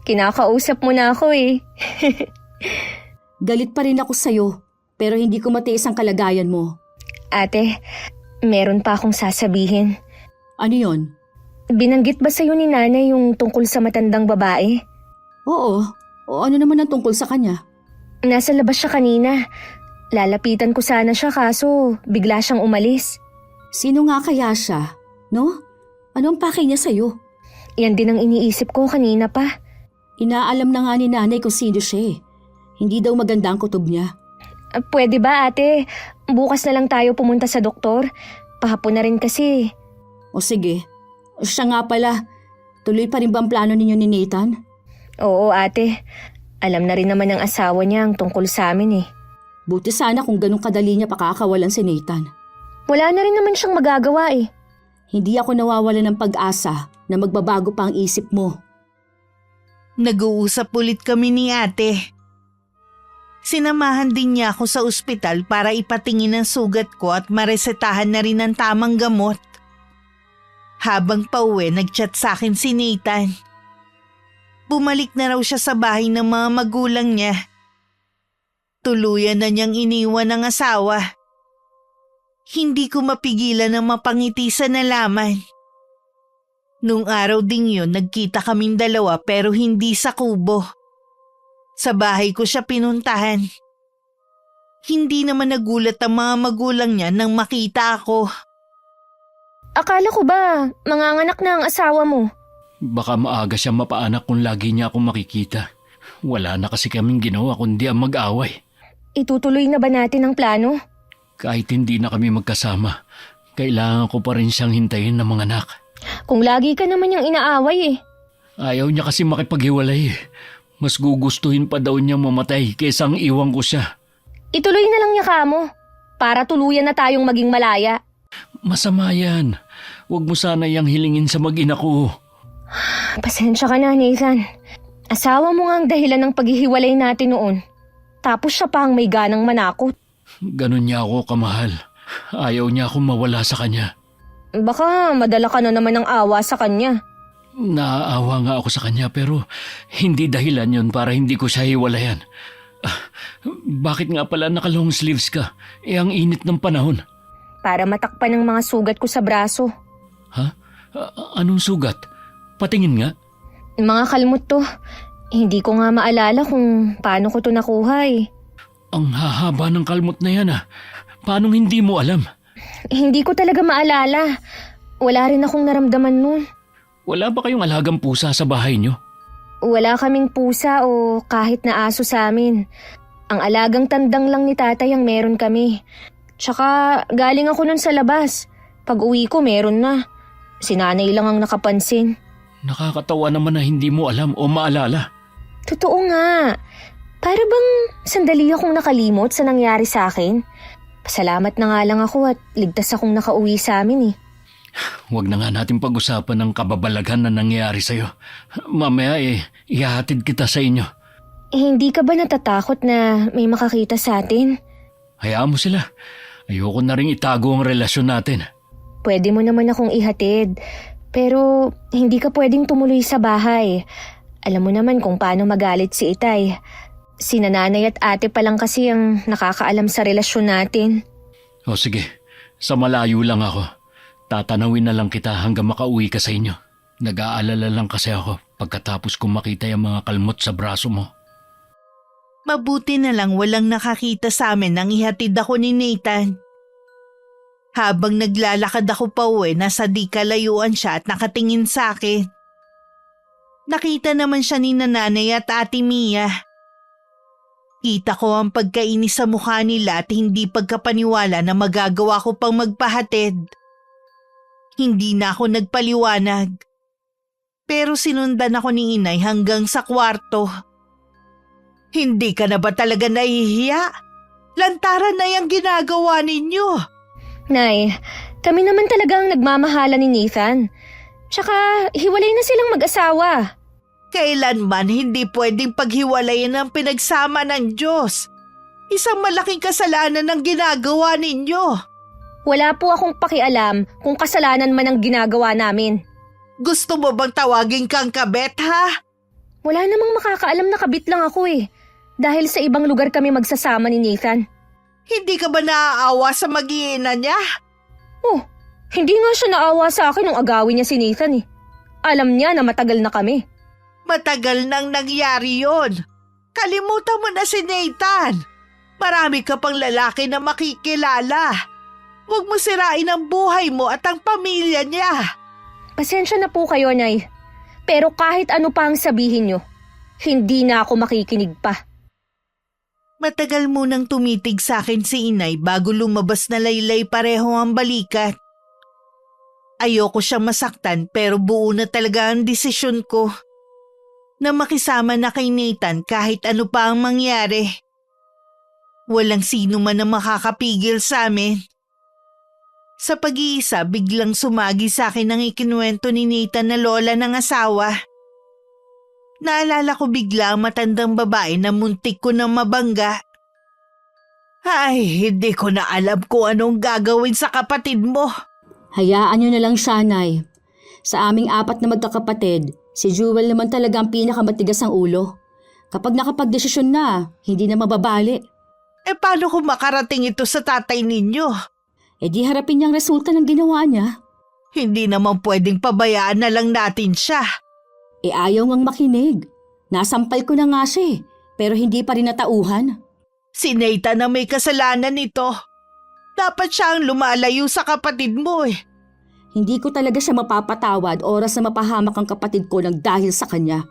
kinakausap mo na ako eh. Galit pa rin ako sa'yo, pero hindi ko matiis ang kalagayan mo. Ate, meron pa akong sasabihin. Ano yon? Binanggit ba sa'yo ni nanay yung tungkol sa matandang babae? Oo, o ano naman ang tungkol sa kanya? Nasa labas siya kanina. Lalapitan ko sana siya kaso bigla siyang umalis. Sino nga kaya siya, no? Anong pake niya sa'yo? Yan din ang iniisip ko kanina pa. Inaalam na nga ni nanay kung sino siya eh. Hindi daw maganda ang kutob niya. Pwede ba ate? Bukas na lang tayo pumunta sa doktor. Pahapon na rin kasi. O sige, siya nga pala. Tuloy pa rin ba ang plano ninyo ni Nathan? Oo ate. Alam na rin naman ng asawa niya ang tungkol sa amin eh. Buti sana kung ganun kadali niya pakakawalan si Nathan. Wala na rin naman siyang magagawa eh. Hindi ako nawawala ng pag-asa na magbabago pa ang isip mo. Nag-uusap ulit kami ni ate. Sinamahan din niya ako sa ospital para ipatingin ang sugat ko at maresetahan na rin ng tamang gamot. Habang pauwi, nag-chat sa akin si Nathan. Bumalik na raw siya sa bahay ng mga magulang niya. Tuluyan na niyang iniwan ng asawa. Hindi ko mapigilan na mapangiti sa nalaman. Nung araw ding yun, nagkita kaming dalawa pero hindi sa kubo. Sa bahay ko siya pinuntahan. Hindi naman nagulat ang mga magulang niya nang makita ako. Akala ko ba manganganak na ang asawa mo? Baka maaga siya mapaanak kung lagi niya akong makikita. Wala na kasi kaming ginawa kundi ang mag-away. Itutuloy na ba natin ang plano? Kahit hindi na kami magkasama, kailangan ko pa rin siyang hintayin na mga anak. Kung lagi ka naman yung inaaway eh. Ayaw niya kasi makipaghiwalay. Mas gugustuhin pa daw niya mamatay kaysa ang iwan ko siya. Ituloy na lang niya kamo. Para tuluyan na tayong maging malaya. Masama yan. Huwag mo sana yang hilingin sa mag-ina ko. Pasensya ka na, Nathan. Asawa mo nga ang dahilan ng paghihiwalay natin noon. Tapos siya pa ang may ganang manakot. Ganon niya ako kamahal. Ayaw niya akong mawala sa kanya. Baka madala ka na naman ng awa sa kanya. Naaawa nga ako sa kanya pero hindi dahilan yon para hindi ko siya hiwalayan. Bakit nga pala naka-long sleeves ka? Ang init ng panahon. Para matakpan ang mga sugat ko sa braso. Ha? Anong sugat? Patingin nga. Mga kalmot to. Hindi ko nga maalala kung paano ko to nakuha eh. Ang hahaba ng kalmot na yan Paanong hindi mo alam? Hindi ko talaga maalala. Wala rin akong naramdaman nun. Wala ba kayong alagang pusa sa bahay niyo? Wala kaming pusa o kahit na aso sa amin. Ang alagang tandang lang ni tatay ang meron kami. Tsaka galing ako nun sa labas. Pag uwi ko meron na. Si nanay lang ang nakapansin. Nakakatawa naman na hindi mo alam o maalala. Totoo nga. Para bang sandali akong nakalimot sa nangyari sa akin. Pasalamat na nga lang ako at ligtas akong nakauwi sa amin eh. Huwag na nga natin pag-usapan ng kababalaghan na nangyari sa'yo. Mamaya ihahatid kita sa inyo. Hindi ka ba natatakot na may makakita sa atin? Hayaan mo sila. Ayoko na rin itago ang relasyon natin. Pwede mo naman akong ihatid. Pero hindi ka pwedeng tumuloy sa bahay. Alam mo naman kung paano magalit si Itay. Si nanay at ate pa lang kasi ang nakakaalam sa relasyon natin. O sige, sa malayo lang ako. Tatanawin na lang kita hanggang makauwi ka sa inyo. Nag-aalala lang kasi ako pagkatapos kong makita yung mga kalmot sa braso mo. Mabuti na lang walang nakakita sa amin nang ihatid ako ni Nathan. Habang naglalakad ako pa uwi, nasa di kalayuan siya at nakatingin sa akin. Nakita naman siya ni nanay at ate Mia. Kita ko ang pagkainis sa mukha nila at hindi pagkapaniwala na magagawa ko pang magpahatid. Hindi na ako nagpaliwanag. Pero sinundan ako ni inay hanggang sa kwarto. Hindi ka na ba talaga nahihiya? Lantaran na yung ginagawa ninyo. Nay, kami naman talaga ang nagmamahala ni Nathan. Tsaka hiwalay na silang mag-asawa. Kailanman hindi pwedeng paghiwalayan ang pinagsama ng Diyos. Isang malaking kasalanan ang ginagawa ninyo. Wala po akong pakialam kung kasalanan man ang ginagawa namin. Gusto mo bang tawagin kang kabet, ha? Wala namang makakaalam na kabit lang ako eh. Dahil sa ibang lugar kami magsasama ni Nathan. Hindi ka ba naaawa sa mag-iina niya? Oh, hindi nga siya naawa sa akin nung agawin niya si Nathan eh. Alam niya na matagal na kami. Matagal nang nangyari yon. Kalimutan mo na si Nathan. Marami ka pang lalaki na makikilala. Huwag mo sirain ang buhay mo at ang pamilya niya. Pasensya na po kayo, Nay. Pero kahit ano pa ang sabihin niyo, hindi na ako makikinig pa. Matagal munang tumitig sa akin si inay bago lumabas na laylay pareho ang balikat. Ayoko siyang masaktan pero buo na talaga ang desisyon ko na makisama na kay Nathan kahit ano pa ang mangyari. Walang sino man ang makakapigil sa amin. Sa pag-iisa, biglang sumagi sa akin ang ikinuwento ni Nathan na lola ng asawa. Naalala ko bigla ang matandang babae na muntik ko na mabangga. Ay, hindi ko na alam kung anong gagawin sa kapatid mo. Hayaan niyo na lang siya, Nay. Sa aming 4 na magkakapatid, si Jewel naman talaga ang pinakamatigas ang ulo. Kapag nakapagdesisyon na, hindi na mababali. Paano kung makarating ito sa tatay ninyo? Di harapin niya ang resulta ng ginawa niya. Hindi naman pwedeng pabayaan na lang natin siya. Ayaw ngang makinig. Nasampal ko na nga siya pero hindi pa rin natauhan. Si Nathan na may kasalanan nito. Dapat siya ang lumalayo sa kapatid mo eh. Hindi ko talaga siya mapapatawad oras na mapahamak ang kapatid ko ng dahil sa kanya.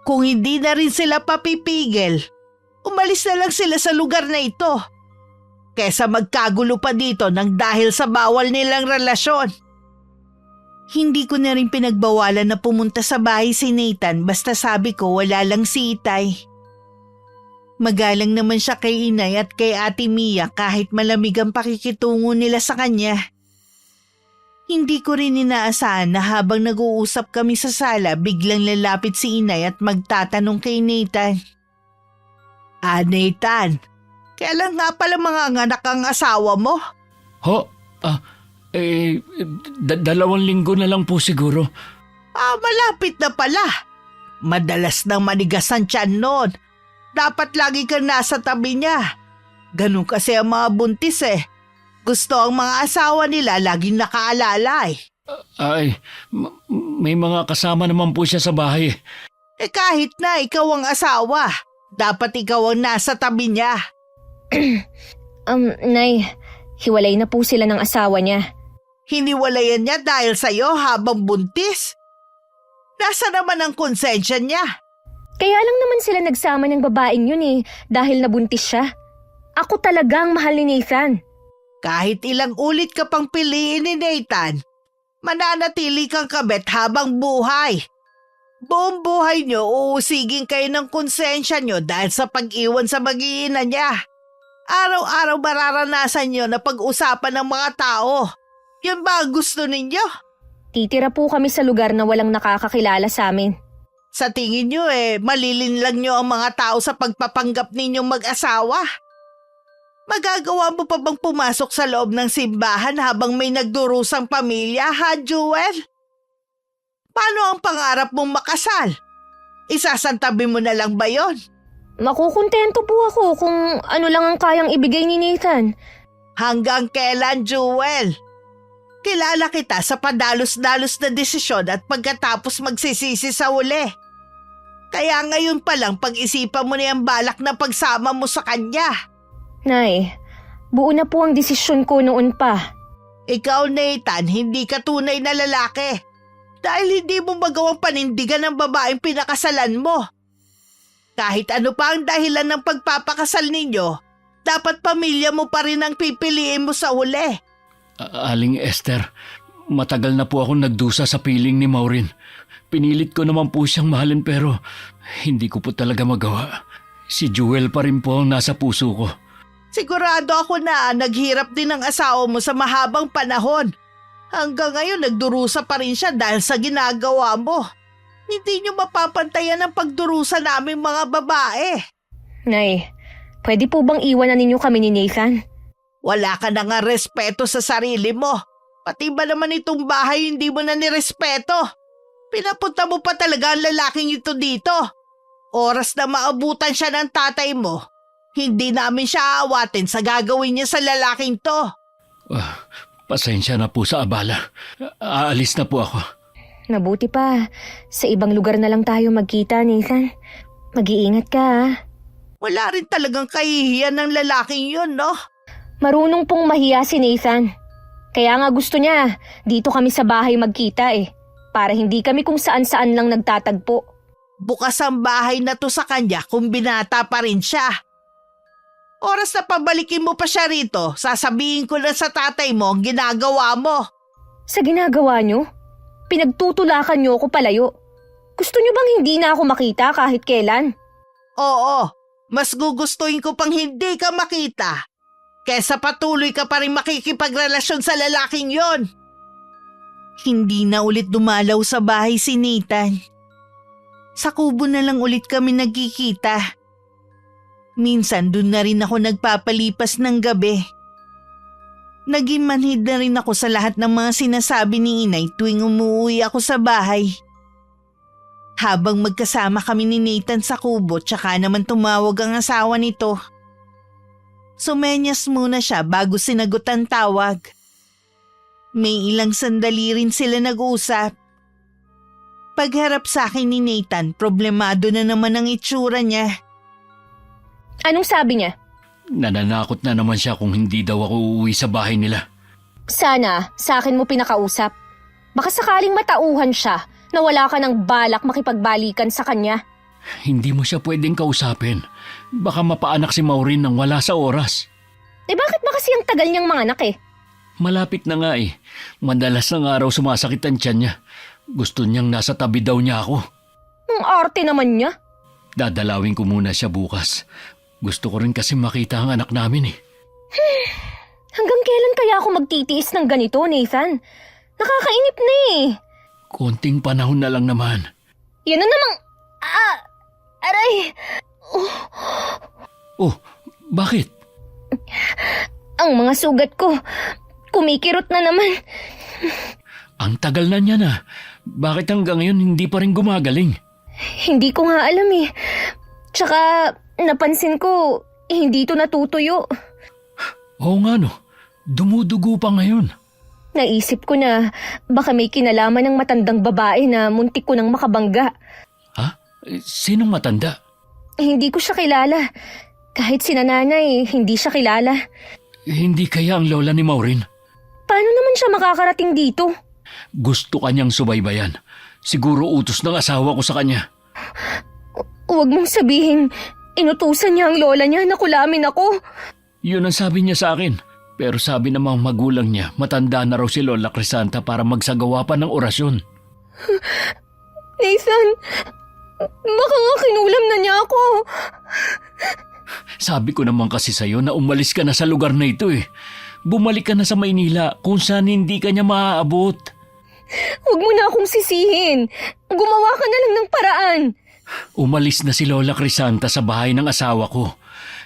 Kung hindi na rin sila papipigil, umalis na lang sila sa lugar na ito. Kesa magkagulo pa dito ng dahil sa bawal nilang relasyon. Hindi ko na rin pinagbawalan na pumunta sa bahay si Nathan basta sabi ko wala lang si Itay. Magalang naman siya kay inay at kay ate Mia kahit malamig ang pakikitungo nila sa kanya. Hindi ko rin inaasahan na habang nag-uusap kami sa sala biglang lalapit si inay at magtatanong kay Nathan. Nathan, kailan nga pala mga anak ang asawa mo? Ho? 2 linggo na lang po siguro. Malapit na pala. Madalas nang manigas ang tiyan noon. Dapat lagi kang nasa tabi niya. Ganun kasi ang mga buntis eh. Gusto ang mga asawa nila laging nakaalala eh. May mga kasama naman po siya sa bahay. Kahit na ikaw ang asawa, dapat ikaw ang nasa tabi niya. Nay, hiwalay na po sila ng asawa niya. Hiniwalayan niya dahil sa'yo habang buntis? Nasa naman ang konsensya niya? Kaya lang naman sila nagsama ng babaeng yun eh, dahil nabuntis siya. Ako talagang mahal ni Nathan. Kahit ilang ulit ka pang piliin ni Nathan, mananatili kang kabet habang buhay. Buong buhay niyo uusigin kayo ng konsensya niyo dahil sa pag-iwan sa mag-iina niya. Araw-araw mararanasan niyo na pag-usapan ng mga tao. Yan ba ang gusto ninyo? Titira po kami sa lugar na walang nakakakilala sa amin. Sa tingin niyo malilinlang niyo ang mga tao sa pagpapanggap ninyong mag-asawa. Magagawa mo pa bang pumasok sa loob ng simbahan habang may nagdurusang pamilya, ha, Jewel? Paano ang pangarap mong makasal? Isasantabi mo na lang ba yon? Makukontento po ako kung ano lang ang kayang ibigay ni Nathan. Hanggang kailan, Jewel? Kilala kita sa padalos-dalos na desisyon at pagkatapos magsisisi sa uli. Kaya ngayon pa lang pag-isipan mo na yung balak na pagsama mo sa kanya. Nay, buo na po ang desisyon ko noon pa. Ikaw, Nathan, hindi ka tunay na lalaki. Dahil hindi mo magawang panindigan ng babaeng pinakasalan mo. Kahit ano pa ang dahilan ng pagpapakasal ninyo, dapat pamilya mo pa rin ang pipiliin mo sa huli. Aling Esther, matagal na po akong nagdusa sa piling ni Maureen. Pinilit ko naman po siyang mahalin pero hindi ko po talaga magawa. Si Jewel pa rin po ang nasa puso ko. Sigurado ako na naghirap din ang asawa mo sa mahabang panahon. Hanggang ngayon nagdurusa pa rin siya dahil sa ginagawa mo. Hindi niyo mapapantayan ang pagdurusa naming mga babae. Nay, pwede po bang iwanan ninyo kami ni Nathan? Wala ka na nga respeto sa sarili mo. Pati ba naman itong bahay hindi mo na nirespeto? Pinapunta mo pa talaga ang lalaking ito dito. Oras na maabutan siya ng tatay mo, hindi namin siya aawatin sa gagawin niya sa lalaking to. Pasensya na po sa abala. Aalis na po ako. Mabuti pa, sa ibang lugar na lang tayo magkita, Nathan. Mag-iingat ka, ha? Wala rin talagang kahihiyan ng lalaking yun, no? Marunong pong mahiya si Nathan. Kaya nga gusto niya, dito kami sa bahay magkita para hindi kami kung saan-saan lang nagtatagpo. Bukas ang bahay na to sa kanya kung binata pa rin siya. Oras na pabalikin mo pa siya rito, sasabihin ko na sa tatay mo ang ginagawa mo. Sa ginagawa niyo? Pinagtutulakan niyo ako palayo. Gusto niyo bang hindi na ako makita kahit kailan? Oo, mas gugustuhin ko pang hindi ka makita kesa patuloy ka pa rin makikipagrelasyon sa lalaking yon. Hindi na ulit dumalaw sa bahay si Nathan. Sa kubo na lang ulit kami nagkikita. Minsan dun na rin ako nagpapalipas ng gabi. Naging manhid na rin ako sa lahat ng mga sinasabi ni inay tuwing umuwi ako sa bahay. Habang magkasama kami ni Nathan sa kubo, tsaka naman tumawag ang asawa nito. Sumenyas muna siya bago sinagot ang tawag. May ilang sandali rin sila nag-usap. Pagharap sa akin ni Nathan, problemado na naman ang itsura niya. Anong sabi niya? Nananakot na naman siya kung hindi daw ako uuwi sa bahay nila. Sana, sa akin mo pinakausap. Baka sakaling matauhan siya na wala ka ng balak makipagbalikan sa kanya. Hindi mo siya pwedeng kausapin. Baka mapaanak si Maureen nang wala sa oras. Bakit ba kasi ang tagal niyang mga anak Malapit na nga Madalas ng araw sumasakit ang tiyan niya. Gusto niyang nasa tabi daw niya ako. Ang arte naman niya. Dadalawin ko muna siya bukas. Gusto ko rin kasi makita ang anak namin Hanggang kailan kaya ako magtitiis ng ganito, Nathan? Nakakainip na Konting panahon na lang naman. Yan na namang... aray! Oh, bakit? Ang mga sugat ko, kumikirot na naman. Ang tagal na niya na. Bakit hanggang ngayon hindi pa rin gumagaling? Hindi ko nga alam Tsaka napansin ko, hindi ito natutuyo. Oo nga no, dumudugo pa ngayon. Naisip ko na baka may kinalaman ng matandang babae na muntik ko nang makabangga. Ha? Sinong matanda? Hindi ko siya kilala. Kahit si nanay, hindi siya kilala. Hindi kaya ang lola ni Maureen? Paano naman siya makakarating dito? Gusto kanyang subaybayan. Siguro utos ng asawa ko sa kanya. Huwag mong sabihin, inutusan niya ang lola niya na kulamin ako. Yun ang sabi niya sa akin. Pero sabi ng mga magulang niya, matanda na raw si Lola Crisanta para magsagawa pa ng orasyon. Nathan, baka nga kinulam na niya ako. Sabi ko naman kasi sa'yo na umalis ka na sa lugar na ito Bumalik ka na sa Maynila kung saan hindi ka niya maaabot. Huwag mo na akong sisihin. Gumawa ka na lang ng paraan. Umalis na si Lola Crisanta sa bahay ng asawa ko.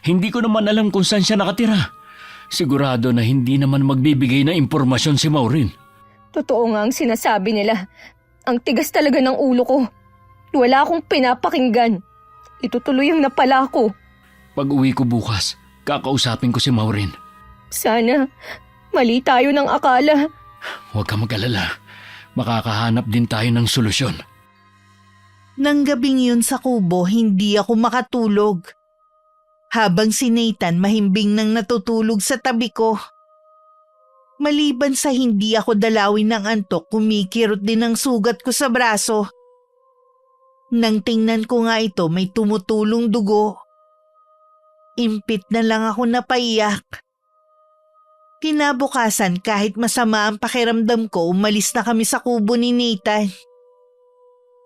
Hindi ko naman alam kung saan siya nakatira. Sigurado na hindi naman magbibigay na impormasyon si Maureen. Totoo nga ang sinasabi nila. Ang tigas talaga ng ulo ko. Wala akong pinapakinggan. Itutuloy ang napala ko. Pag uwi ko bukas, kakausapin ko si Maureen. Sana, mali tayo ng akala. Huwag ka mag-alala. Makakahanap din tayo ng solusyon. Nang gabing yun sa kubo, hindi ako makatulog. Habang si Nathan mahimbing nang natutulog sa tabi ko. Maliban sa hindi ako dalawin ng antok, kumikirot din ang sugat ko sa braso. Nang tingnan ko nga ito, may tumutulong dugo. Impit na lang ako napaiyak. Kinabukasan, kahit masama ang pakiramdam ko, umalis na kami sa kubo ni Nathan.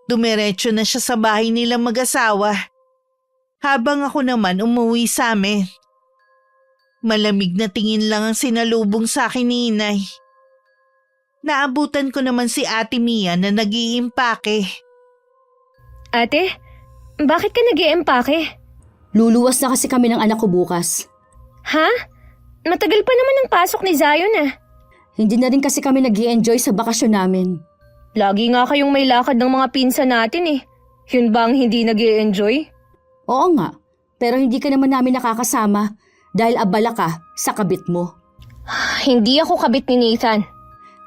Dumiretso na siya sa bahay nila mag-asawa. Habang ako naman umuwi sa amin. Malamig na tingin lang ang sinalubong sa akin ni inay. Naabutan ko naman si Ate Mia na nag-iimpake. Ate, bakit ka nag-iempake? Luluwas na kasi kami ng anak ko bukas. Ha? Matagal pa naman ang pasok ni Zion Hindi na rin kasi kami nag-i-enjoy sa bakasyon namin. Lagi nga kayong may lakad ng mga pinsan natin eh. Yun ba ang hindi nag-i-enjoy? Oo nga, pero hindi ka naman namin nakakasama dahil abala ka sa kabit mo. Hindi ako kabit ni Nathan.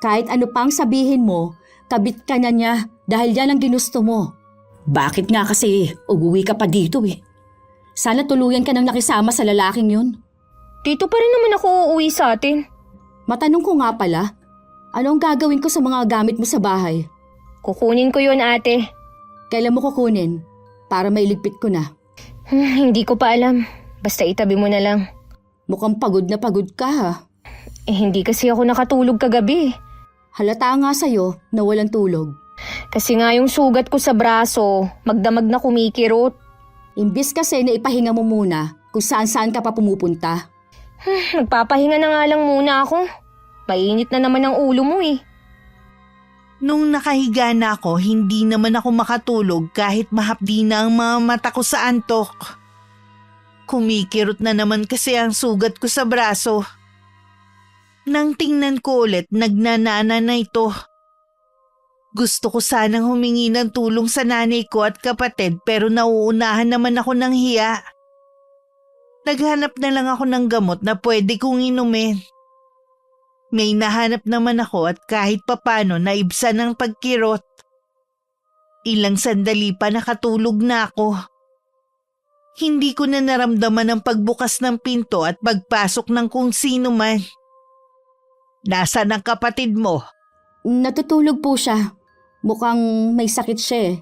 Kahit ano pang sabihin mo, kabit ka na niya dahil yan ang ginusto mo. Bakit nga kasi uuwi ka pa dito eh? Sana tuluyan ka nang nakisama sa lalaking yun. Dito pa rin naman ako uuwi sa atin. Matanong ko nga pala, anong gagawin ko sa mga gamit mo sa bahay? Kukunin ko yun, ate. Kailan mo kukunin? Para mailigpit ko na. Hindi ko pa alam. Basta itabi mo na lang. Mukhang pagod na pagod ka ha. Hindi kasi ako nakatulog kagabi. Halata nga sa'yo na walang tulog. Kasi nga yung sugat ko sa braso, magdamag na kumikirot. Imbis kasi na ipahinga mo muna kung saan-saan ka pa pumupunta. Nagpapahinga na nga lang muna ako. Mainit na naman ang ulo mo eh. Nung nakahiga na ako, hindi naman ako makatulog kahit mahapdi na ang mga mata ko sa antok. Kumikirot na naman kasi ang sugat ko sa braso. Nang tingnan ko ulit, nagnanana na ito. Gusto ko sanang humingi ng tulong sa nanay ko at kapatid pero nauunahan naman ako ng hiya. Naghanap na lang ako ng gamot na pwede kong inumin. May nahanap naman ako at kahit papano naibsan ng pagkirot. Ilang sandali pa nakatulog na ako. Hindi ko na naramdaman ang pagbukas ng pinto at pagpasok ng kung sino man. Nasaan ang kapatid mo? Natutulog po siya. Mukhang may sakit siya eh.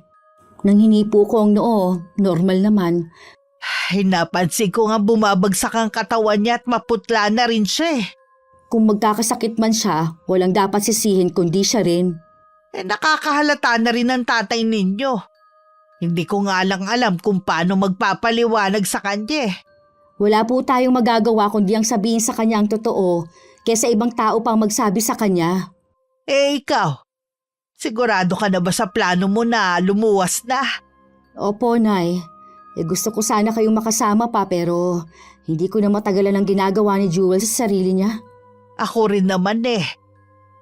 Nang hinipo ko ang noo, normal naman. Ay, napansin ko nga bumabagsak ang katawan niya at maputla na rin siya eh. Kung magkakasakit man siya, walang dapat sisihin kundi siya rin. Nakakahalata na rin ang tatay ninyo. Hindi ko nga lang alam kung paano magpapaliwanag sa kanya eh. Wala po tayong magagawa kundi ang sabihin sa kanya ang totoo kaysa ibang tao pang magsabi sa kanya. Eh ikaw, sigurado ka na ba sa plano mo na lumuwas na? Opo, Nay. Gusto ko sana kayong makasama pa pero hindi ko na matagalan ang ginagawa ni Jewel sa sarili niya. Ako rin naman eh.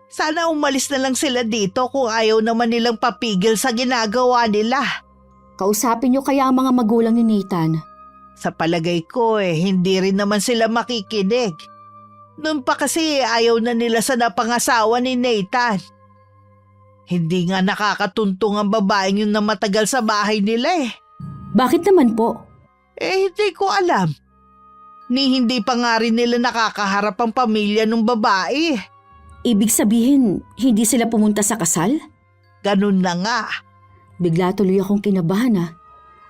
Sana umalis na lang sila dito kung ayaw naman nilang papigil sa ginagawa nila. Kausapin niyo kaya ang mga magulang ni Nathan. Sa palagay ko hindi rin naman sila makikinig. Noon pa kasi ayaw na nila sa napangasawa ni Nathan. Hindi nga nakakatuntong ang babaeng yun na matagal sa bahay nila eh. Bakit naman po? Hindi ko alam. Ni hindi pa nga rin nila nakakaharap ang pamilya ng babae. Ibig sabihin, hindi sila pumunta sa kasal? Ganun na nga. Bigla tuloy akong kinabahan ah.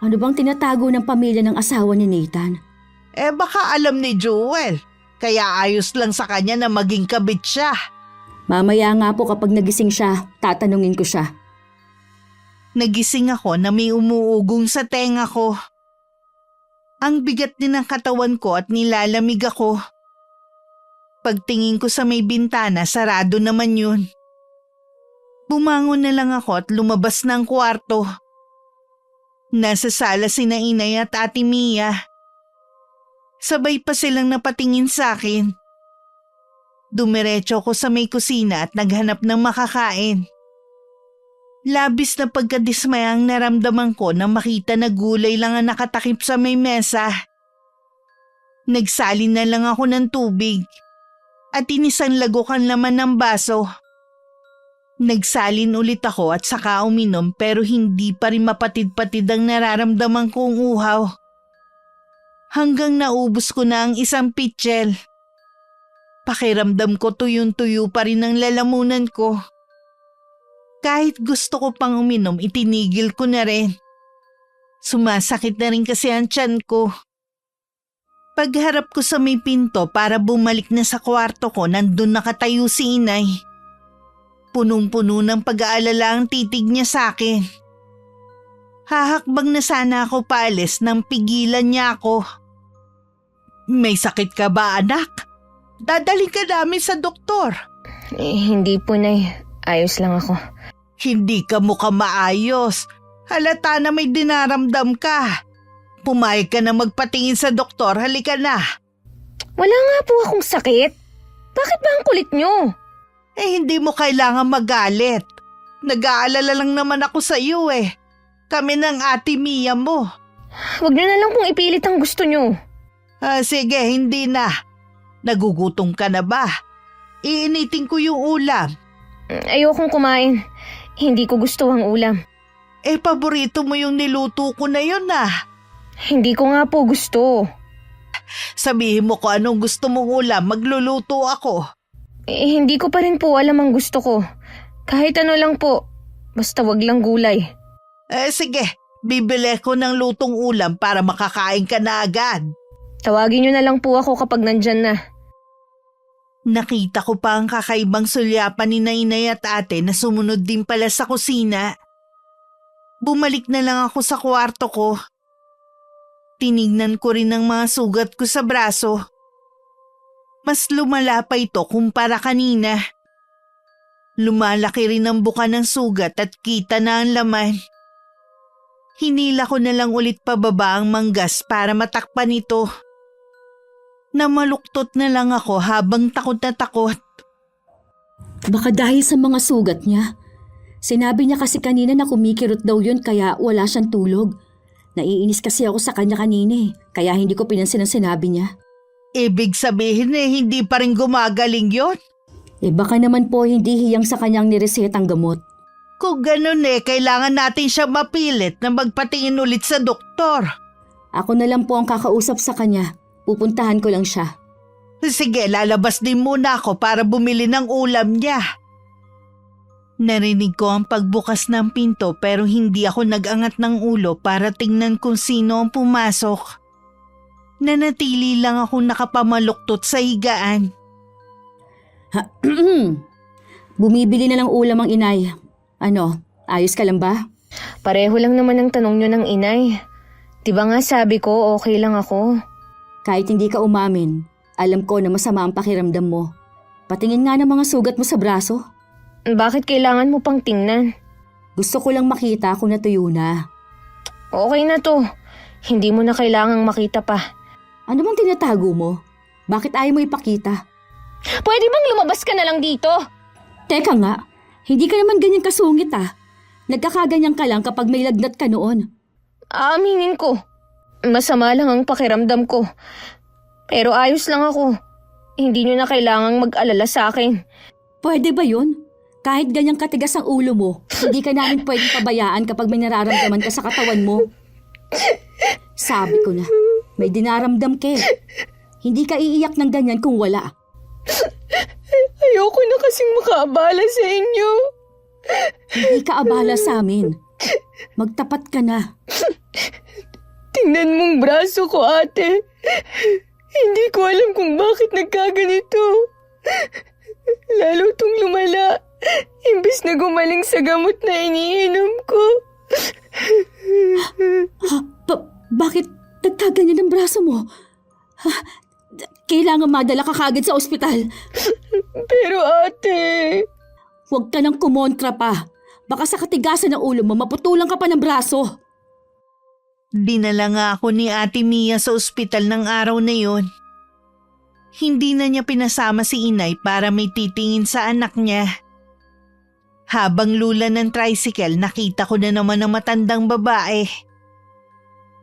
Ano bang tinatago ng pamilya ng asawa ni Nathan? Baka alam ni Jewel. Kaya ayos lang sa kanya na maging kabit siya. Mamaya nga po kapag nagising siya, tatanungin ko siya. Nagising ako na may umuugong sa tenga ko. Ang bigat din ng katawan ko at nilalamig ako. Pagtingin ko sa may bintana, sarado naman yun. Bumangon na lang ako at lumabas ng kwarto. Nasa sala sina Inay at Ate Mia. Sabay pa silang napatingin sa akin. Dumiretso ko sa may kusina at naghanap ng makakain. Labis na pagkadismaya ang naramdaman ko nang makita na gulay lang ang nakatakip sa may mesa. Nagsalin na lang ako ng tubig at inisan lagok ang laman ng baso. Nagsalin ulit ako at saka uminom pero hindi pa rin mapatid-patid ang nararamdaman kong uhaw. Hanggang naubos ko na ang isang pitchel. Pakiramdam ko tuyong-tuyo pa rin ang lalamunan ko. Kahit gusto ko pang uminom, itinigil ko na rin. Sumasakit na rin kasi ang tiyan ko. Pagharap ko sa may pinto para bumalik na sa kwarto ko, nandun nakatayo si Inay. Punong-puno ng pag-aalala ang titig niya sa akin. Hahakbang na sana ako paalis nang pigilan niya ako. May sakit ka ba, anak? Dadaling ka namin sa doktor. Hindi po, Nay. Ayos lang ako. Hindi ka mukhang maayos. Halata na may dinaramdam ka. Pumayag ka na magpatingin sa doktor, halika na. Wala nga po akong sakit. Bakit ba ang kulit nyo? Hindi mo kailangan magalit. Nag-aalala lang naman ako sa iyo eh. Kami ng ate Mia mo. Huwag niyo na lang pong ipilit ang gusto niyo. Sige, hindi na. Nagugutom ka na ba? Iinitin ko yung ulam. Ayokong kumain. Hindi ko gusto ang ulam. Paborito mo yung niluto ko na yun ah. Hindi ko nga po gusto. Sabihin mo kung anong gusto mong ulam, magluluto ako. Hindi ko pa rin po alam ang gusto ko. Kahit ano lang po. Basta wag lang gulay. Sige, bibili ko ng lutong ulam para makakain ka na agad. Tawagin niyo na lang po ako kapag nandyan na. Nakita ko pa ang kakaibang sulyapan ni Nainay at ate na sumunod din pala sa kusina. Bumalik na lang ako sa kwarto ko. Tinignan ko rin ang mga sugat ko sa braso. Mas lumala pa ito kumpara kanina. Lumalaki rin ang buka ng sugat at kita na ang laman. Hinila ko na lang ulit pababa ang manggas para matakpan ito. Namaluktot na lang ako habang takot na takot. Baka dahil sa mga sugat niya. Sinabi niya kasi kanina na kumikirot daw yun kaya wala siyang tulog. Naiinis kasi ako sa kanya kanina kaya hindi ko pinansin ang sinabi niya. Ibig sabihin hindi pa rin gumagaling yon. Baka naman po hindi hiyang sa kanyang niresetang gamot. Kung ganun kailangan natin siya mapilit na magpatingin ulit sa doktor. Ako na lang po ang kakausap sa kanya. Pupuntahan ko lang siya. Sige, lalabas din muna ako para bumili ng ulam niya. Narinig ko ang pagbukas ng pinto pero hindi ako nag-angat ng ulo para tingnan kung sino ang pumasok. Nanatili lang akong nakapamaluktot sa higaan. Bumibili na lang ulam ang inay. Ano, ayos ka lang ba? Pareho lang naman ang tanong niyo ng inay. Diba nga sabi ko okay lang ako? Kahit hindi ka umamin, alam ko na masama ang pakiramdam mo. Patingin nga ng mga sugat mo sa braso. Bakit kailangan mo pang tingnan? Gusto ko lang makita kung natuyo na. Okay na to. Hindi mo na kailangang makita pa. Ano bang tinatago mo? Bakit ayaw mo ipakita? Pwede bang lumabas ka na lang dito? Teka nga, hindi ka naman ganyan kasungit ah. Nagkakaganyan ka lang kapag may lagnat ka noon. Aaminin ko. Masama lang ang pakiramdam ko. Pero ayos lang ako. Hindi nyo na kailangang mag-alala sa akin. Pwede ba yun? Kahit ganyang katigas ang ulo mo, hindi ka namin pwedeng pabayaan kapag may nararamdaman ka sa katawan mo. Sabi ko na, may dinaramdam ka eh. Hindi ka iiyak ng ganyan kung wala. Ayoko na kasing makaabala sa inyo. Hindi ka abala sa amin. Magtapat ka na. Tingnan mong braso ko, ate. Hindi ko alam kung bakit nagkaganito. Lalo tong lumala. Imbes na gumaling sa gamot na iniinom ko. Bakit nagkaganyan ang braso mo? Kailangan madala ka kagad sa ospital. Pero ate... Huwag ka nang kumontra pa. Baka sa katigasan ng ulo mo, maputulan ka pa ng braso. Dinala nga ako ni Ate Mia sa ospital ng araw na yon. Hindi na niya pinasama si inay para may titingin sa anak niya. Habang lula ng tricycle, nakita ko na naman ang matandang babae.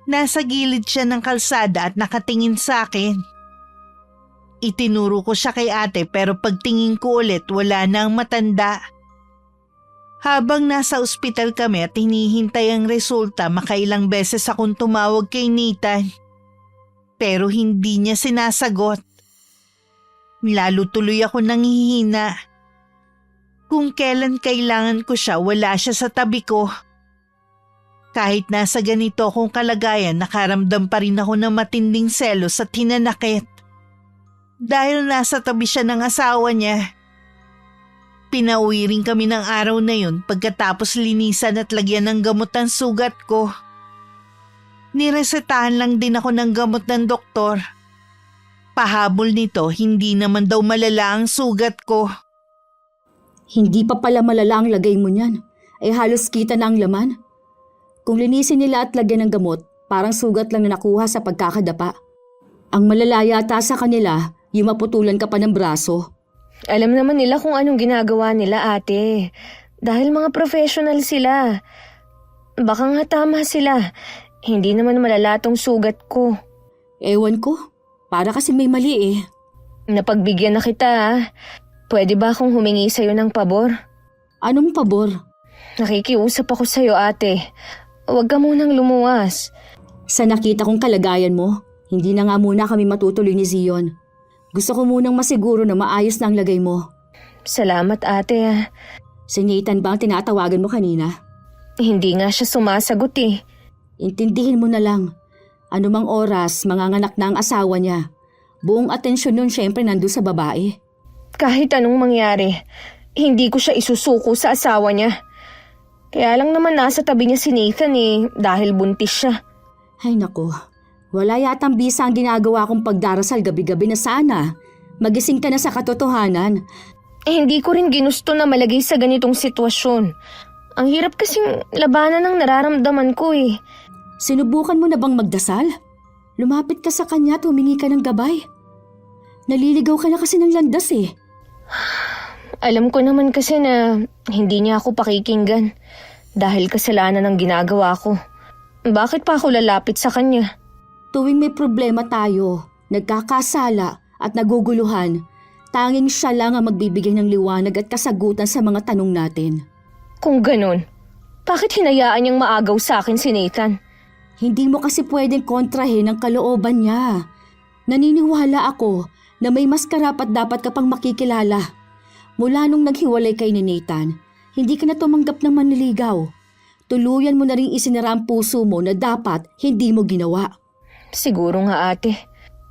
Nasa gilid siya ng kalsada at nakatingin sa akin. Itinuro ko siya kay ate pero pagtingin ko ulit wala na ang matanda. Habang nasa ospital kami at hinihintay ang resulta, makailang beses akong tumawag kay Nathan. Pero hindi niya sinasagot. Lalo tuloy ako nanghihina. Kung kailan kailangan ko siya, wala siya sa tabi ko. Kahit nasa ganito akong kalagayan, nakaramdam pa rin ako ng matinding selos at hinanakit. Dahil nasa tabi siya ng asawa niya. Pinauwi rin kami ng araw na yun pagkatapos linisan at lagyan ng gamot ang sugat ko. Niresetahan lang din ako ng gamot ng doktor. Pahabol nito, hindi naman daw malala ang sugat ko. Hindi pa pala malala ang lagay mo niyan. Halos kita na ang laman. Kung linisin nila at lagyan ng gamot, parang sugat lang na nakuha sa pagkakadapa. Ang malala yata sa kanila, yung maputulan ka pa ng braso. Alam naman nila kung anong ginagawa nila, ate. Dahil mga professional sila. Baka nga tama sila. Hindi naman malala tong sugat ko. Ewan ko, para kasi may mali eh. Napagbigyan na kita ha. Pwede ba akong humingi sa'yo ng pabor? Anong pabor? Nakikiusap ako sa'yo ate. Huwag ka munang lumuwas. Sa nakita kong kalagayan mo, hindi na nga muna kami matutuloy ni Zion. Gusto ko munang masiguro na maayos na ang lagay mo. Salamat ate ha. Si Nathan ba ang tinatawagan mo kanina? Hindi nga siya sumasagot eh. Intindihin mo na lang. Anumang oras, manganganak na ang asawa niya. Buong atensyon nun syempre nandun sa babae. Kahit anong mangyari, hindi ko siya isusuko sa asawa niya. Kaya lang naman nasa tabi niya si Nathan eh, dahil buntis siya. Ay nako, wala yatang bisa ang ginagawa kong pagdarasal gabi-gabi na sana. Magising ka na sa katotohanan. Hindi ko rin ginusto na malagay sa ganitong sitwasyon. Ang hirap kasing labanan ng nararamdaman ko eh. Sinubukan mo na bang magdasal? Lumapit ka sa kanya at humingi ka ng gabay. Naliligaw ka na kasi ng landas eh. Alam ko naman kasi na hindi niya ako pakikinggan dahil kasalanan ng ginagawa ko. Bakit pa ako lalapit sa kanya? Tuwing may problema tayo, nagkakasala at naguguluhan, tanging siya lang ang magbibigay ng liwanag at kasagutan sa mga tanong natin. Kung ganun, bakit hinayaan niyang maagaw sa akin si Nathan? Hindi mo kasi pwedeng kontrahin ang kalooban niya. Naniniwala ako na may mas karapat dapat ka pang makikilala. Mula nung naghiwalay kay ni Nathan, hindi ka na tumanggap ng manliligaw. Tuluyan mo na rin isinara ang puso mo na dapat hindi mo ginawa. Siguro nga ate.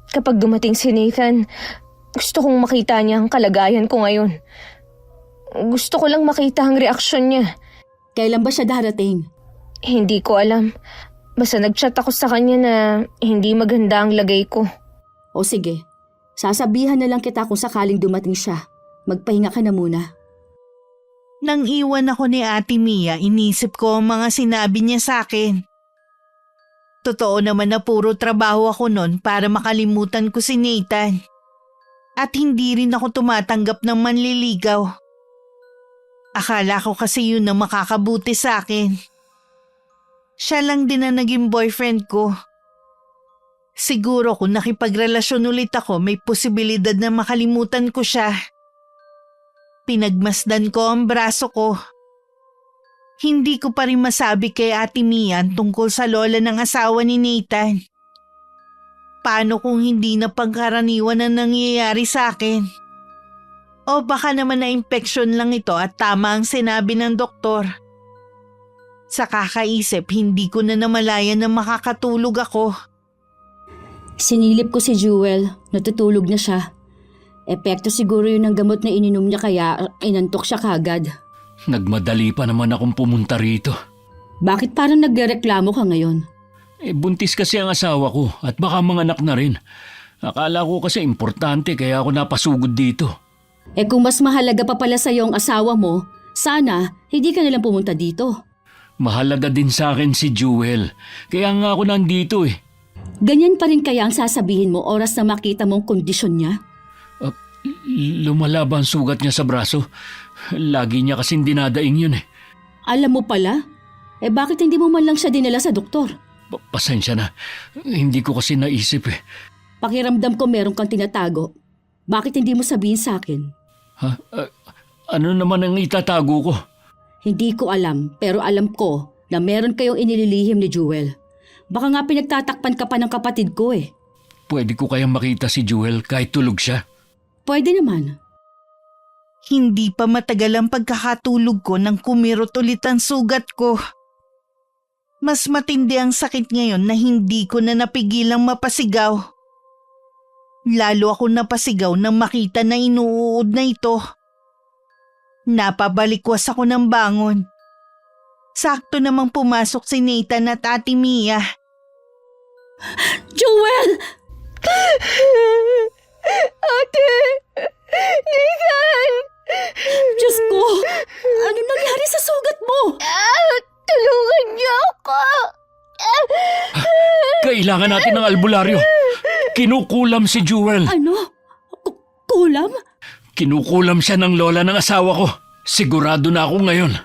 Kapag dumating si Nathan, gusto kong makita niya ang kalagayan ko ngayon. Gusto ko lang makita ang reaksyon niya. Kailan ba siya darating? Hindi ko alam. Basta nag-chat ako sa kanya na hindi maganda ang lagay ko. O sige, sasabihan na lang kita kung sakaling dumating siya. Magpahinga ka na muna. Nang iwan ako ni Ate Mia, inisip ko ang mga sinabi niya sa akin. Totoo naman na puro trabaho ako noon para makalimutan ko si Nathan. At hindi rin ako tumatanggap ng manliligaw. Akala ko kasi yun ang makakabuti sa akin. Siya lang din ang naging boyfriend ko. Siguro kung nakipagrelasyon ulit ako, may posibilidad na makalimutan ko siya. Pinagmasdan ko ang braso ko. Hindi ko pa rin masabi kay Ate Mian tungkol sa lola ng asawa ni Nathan. Paano kung hindi na pangkaraniwan ang nangyayari sa akin? O baka naman na infeksyon lang ito at tama ang sinabi ng doktor. Sa kakaisip, hindi ko na namalayan na makakatulog ako. Sinilip ko si Jewel, natutulog na siya. Epekto siguro yun ng gamot na ininom niya kaya inantok siya kagad. Nagmadali pa naman akong pumunta rito. Bakit parang nagrereklamo ka ngayon? Buntis kasi ang asawa ko at baka manganak na rin. Akala ko kasi importante kaya ako napasugod dito. Kung mas mahalaga pa pala sa ang asawa mo, sana hindi ka nalang pumunta dito. Mahalaga din sa akin si Jewel. Kaya nga ako nandito eh. Ganyan pa rin kaya ang sasabihin mo oras na makita mong kondisyon niya? Lumalaba ang sugat niya sa braso. Lagi niya kasing dinadaing yun eh. Alam mo pala? Bakit hindi mo man lang siya dinala sa doktor? Pasensya na. Hindi ko kasi naisip eh. Pakiramdam ko meron kang tinatago. Bakit hindi mo sabihin sa akin? Ha? Ano naman ang itatago ko? Hindi ko alam, pero alam ko na meron kayong inililihim ni Jewel. Baka nga pinagtatakpan ka pa ng kapatid ko eh. Pwede ko kayang makita si Jewel kahit tulog siya? Pwede naman. Hindi pa matagal ang pagkakatulog ko nang kumirot ulit ang sugat ko. Mas matindi ang sakit ngayon na hindi ko na napigilang mapasigaw. Lalo ako napasigaw nang makita na inuud na ito. Napabalikwas ako ng bangon. Sakto namang pumasok si Nathan at Ate Mia. Jewel! Ate! Nathan! Diyos ko! Ano nangyari sa sugat mo? Tulungan niyo ako! Kailangan natin ng albularyo. Kinukulam si Jewel. Ano? Kulam? Kinukulam siya ng lola ng asawa ko. Sigurado na ako ngayon.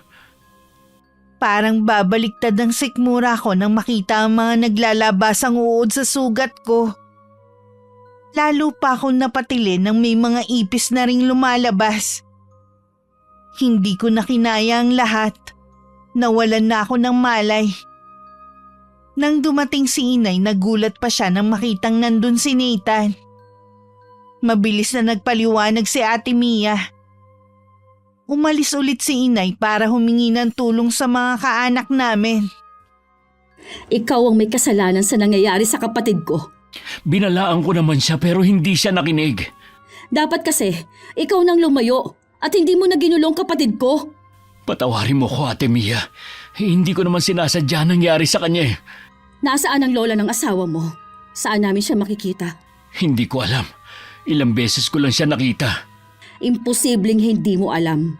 Parang babaliktad ang sikmura ko nang makita ang mga naglalabasang uod sa sugat ko. Lalo pa akong napatili nang may mga ipis na ring lumalabas. Hindi ko na kinaya ang lahat. Nawalan na ako ng malay. Nang dumating si inay, nagulat pa siya nang makitang nandun si Nathan. Mabilis na nagpaliwanag si Ate Mia. Umalis ulit si inay para humingi ng tulong sa mga kaanak namin. Ikaw ang may kasalanan sa nangyayari sa kapatid ko. Binalaan ko naman siya pero hindi siya nakinig. Dapat kasi, ikaw nang lumayo at hindi mo na ginulong kapatid ko. Patawarin mo ko, Ate Mia. Hindi ko naman sinasadya nangyari sa kanya eh. Nasaan ang lola ng asawa mo? Saan namin siya makikita? Hindi ko alam. Ilang beses ko lang siya nakita. Imposibleng hindi mo alam.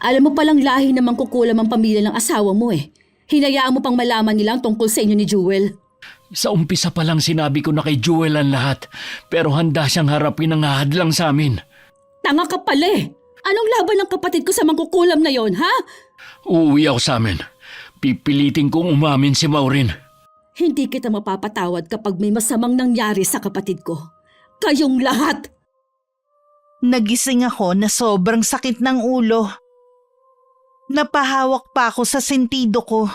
Alam mo palang lahi na mangkukulam ang pamilya ng asawa mo eh. Hinayaan mo pang malaman nila ang tungkol sa inyo ni Jewel. Sa umpisa pa lang sinabi ko na kay Jewel ang lahat. Pero handa siyang harapin ang hadlang sa amin. Tanga ka pala eh. Anong laban ng kapatid ko sa mangkukulam na yon, ha? Uuwi ako sa amin. Pipilitin kong umamin si Maureen. Hindi kita mapapatawad kapag may masamang nangyari sa kapatid ko. Kayong lahat! Nagising ako na sobrang sakit ng ulo. Napahawak pa ako sa sentido ko.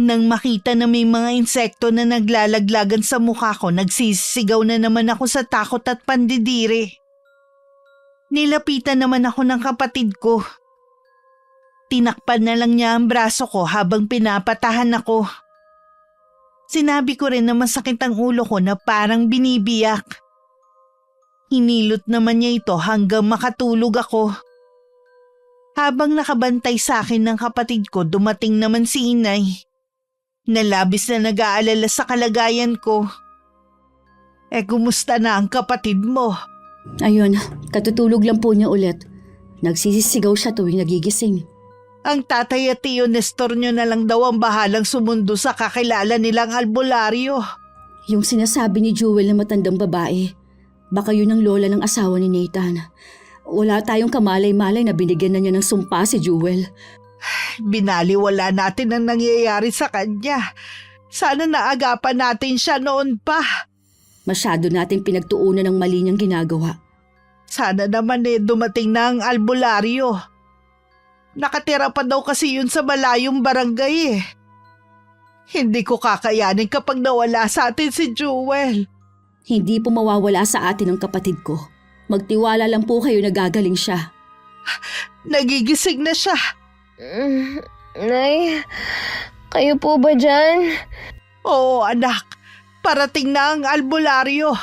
Nang makita na may mga insekto na naglalaglagan sa mukha ko, nagsisigaw na naman ako sa takot at pandidiri. Nilapitan naman ako ng kapatid ko. Tinakpan na lang niya ang braso ko habang pinapatahan ako. Sinabi ko rin na masakit ang ulo ko na parang binibiyak. Hinilot naman niya ito hanggang makatulog ako. Habang nakabantay sa akin ng kapatid ko, dumating naman si inay. Nalabis na nag-aalala sa kalagayan ko. Kumusta na ang kapatid mo? Ayun, katutulog lang po niya ulit. Nagsisisigaw siya tuwing nagigising. Ang tatay at tiyo Nestor nyo na lang daw ang bahalang sumundo sa kakilala nilang albularyo. Yung sinasabi ni Jewel na matandang babae, baka yun ang lola ng asawa ni Nathan. Wala tayong kamalay-malay na binigyan na niya ng sumpa si Jewel. Binaliwala natin ang nangyayari sa kanya. Sana naagapan natin siya noon pa. Masyado natin pinagtuunan ng mali niyang ginagawa. Sana naman dumating na ang albularyo. Nakatira pa daw kasi yun sa malayong barangay eh. Hindi ko kakayanin kapag nawala sa atin si Jewel. Hindi po mawawala sa atin ang kapatid ko. Magtiwala lang po kayo na gagaling siya. Nagigising na siya. Nay, kayo po ba dyan? Oo anak, parating na ang albularyo.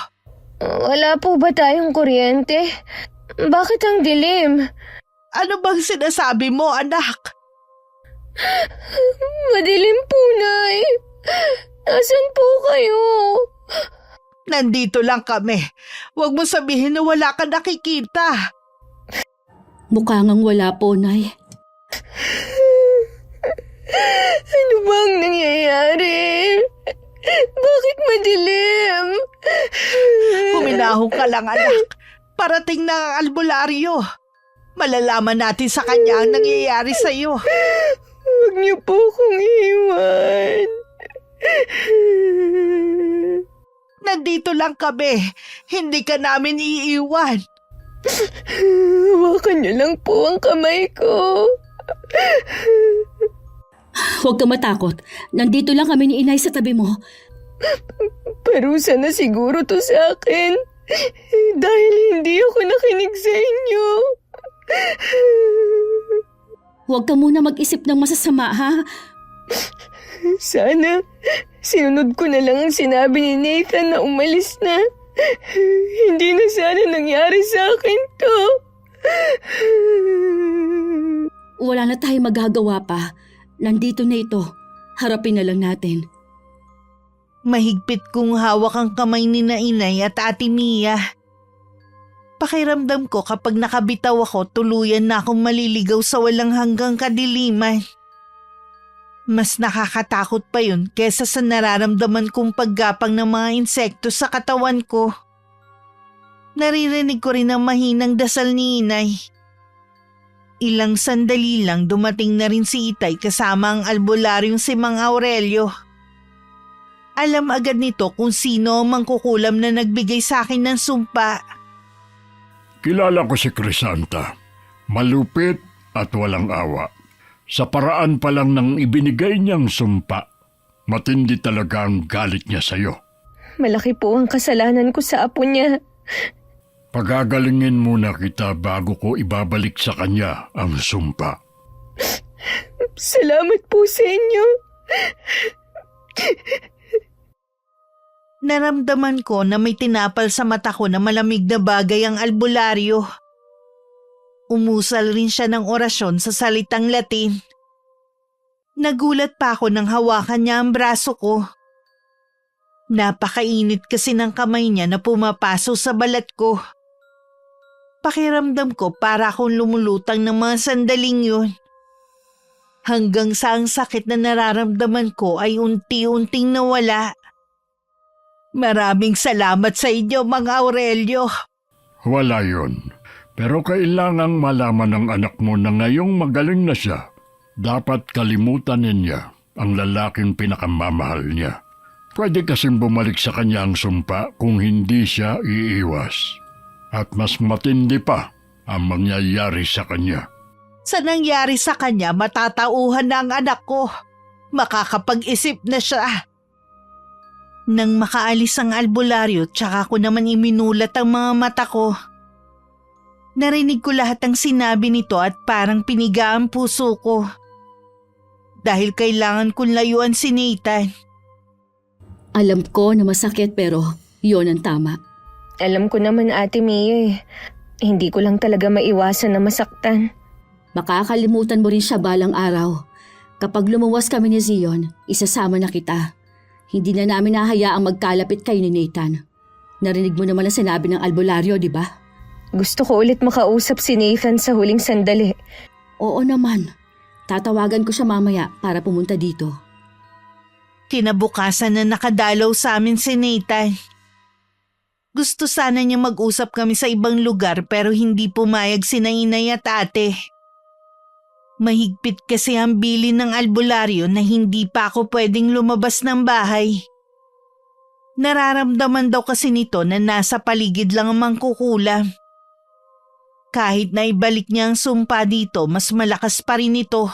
Wala po ba tayong kuryente? Bakit ang dilim? Ano bang sinasabi mo anak? Madilim po, Nay. Nasaan po kayo? Nandito lang kami. Huwag mo sabihin na wala ka nakikita. Mukha ngang wala po, Nay. Ano bang nangyayari? Bakit madilim? Huminahon ka lang anak. Parating na ang albularyo. Malalaman natin sa kanya ang nangyayari sa iyo. Huwag niyo po kong iwan. Nandito lang kami. Hindi ka namin iiwan. Hawakan niyo lang po ang kamay ko. Huwag ka matakot. Nandito lang kami ni inay sa tabi mo. Parusa na siguro to sa akin. Dahil hindi ako nakinig sa inyo. Huwag ka muna mag-isip ng masasama, ha? Sana, sinunod ko na lang ang sinabi ni Nathan na umalis na. Hindi na sana nangyari sa akin to. Wala na tayong magagawa pa. Nandito na ito. Harapin na lang natin. Mahigpit kong hawak ang kamay ni na inay at Ate Mia. Pakiramdam ko kapag nakabitaw ako, tuluyan na akong maliligaw sa walang hanggang kadiliman. Mas nakakatakot pa yun kesa sa nararamdaman kong paggapang ng mga insekto sa katawan ko. Naririnig ko rin ang mahinang dasal ni inay. Ilang sandali lang dumating na rin si Itay kasama ang albularyong si Mang Aurelio. Alam agad nito kung sino ang mangkukulam na nagbigay sa akin ng sumpa. Kilala ko si Crisanta. Malupit at walang awa. Sa paraan pa lang ng ibinigay niyang sumpa, matindi talaga ang galit niya sa'yo. Malaki po ang kasalanan ko sa apo niya. Pagagalingin muna kita bago ko ibabalik sa kanya ang sumpa. Salamat po sa inyo. Naramdaman ko na may tinapal sa mata ko na malamig na bagay ang albularyo. Umusal rin siya ng orasyon sa salitang Latin. Nagulat pa ako nang hawakan niya ang braso ko. Napakainit kasi ng kamay niya na pumapaso sa balat ko. Pakiramdam ko para akong lumulutang ng mga sandaling yun. Hanggang sa ang sakit na nararamdaman ko ay unti-unting nawala. Maraming salamat sa inyo, Mang Aurelio. Wala yun. Pero kailangang malaman ng anak mo na ngayong magaling na siya, dapat kalimutan niya ang lalaking pinakamamahal niya. Pwede kasing bumalik sa kanya ang sumpa kung hindi siya iiwas. At mas matindi pa ang mangyayari sa kanya. Sa nangyari sa kanya, matatauhan na ang anak ko. Makakapag-isip na siya. Nang makaalis ang albularyo, tsaka ko naman iminulat ang mga mata ko. Narinig ko lahat ng sinabi nito at parang piniga ang puso ko. Dahil kailangan kong layuan si Nathan. Alam ko na masakit pero yon ang tama. Alam ko naman, Ate Mia, eh. Hindi ko lang talaga maiwasan na masaktan. Makakalimutan mo rin siya balang araw. Kapag lumuwas kami ni Zion, isasama na kita. Hindi na namin nahayaang magkalapit kayo ni Nathan. Narinig mo naman ang sinabi ng albularyo, di ba? Gusto ko ulit makausap si Nathan sa huling sandali. Oo naman. Tatawagan ko siya mamaya para pumunta dito. Kinabukasan na nakadalaw sa amin si Nathan. Gusto sana niya mag-usap kami sa ibang lugar pero hindi pumayag si Inay at ate. Mahigpit kasi ang bilin ng albularyo na hindi pa ako pwedeng lumabas ng bahay. Nararamdaman daw kasi nito na nasa paligid lang ang mangkukulam. Kahit na ibalik niya ang sumpa dito, mas malakas pa rin ito.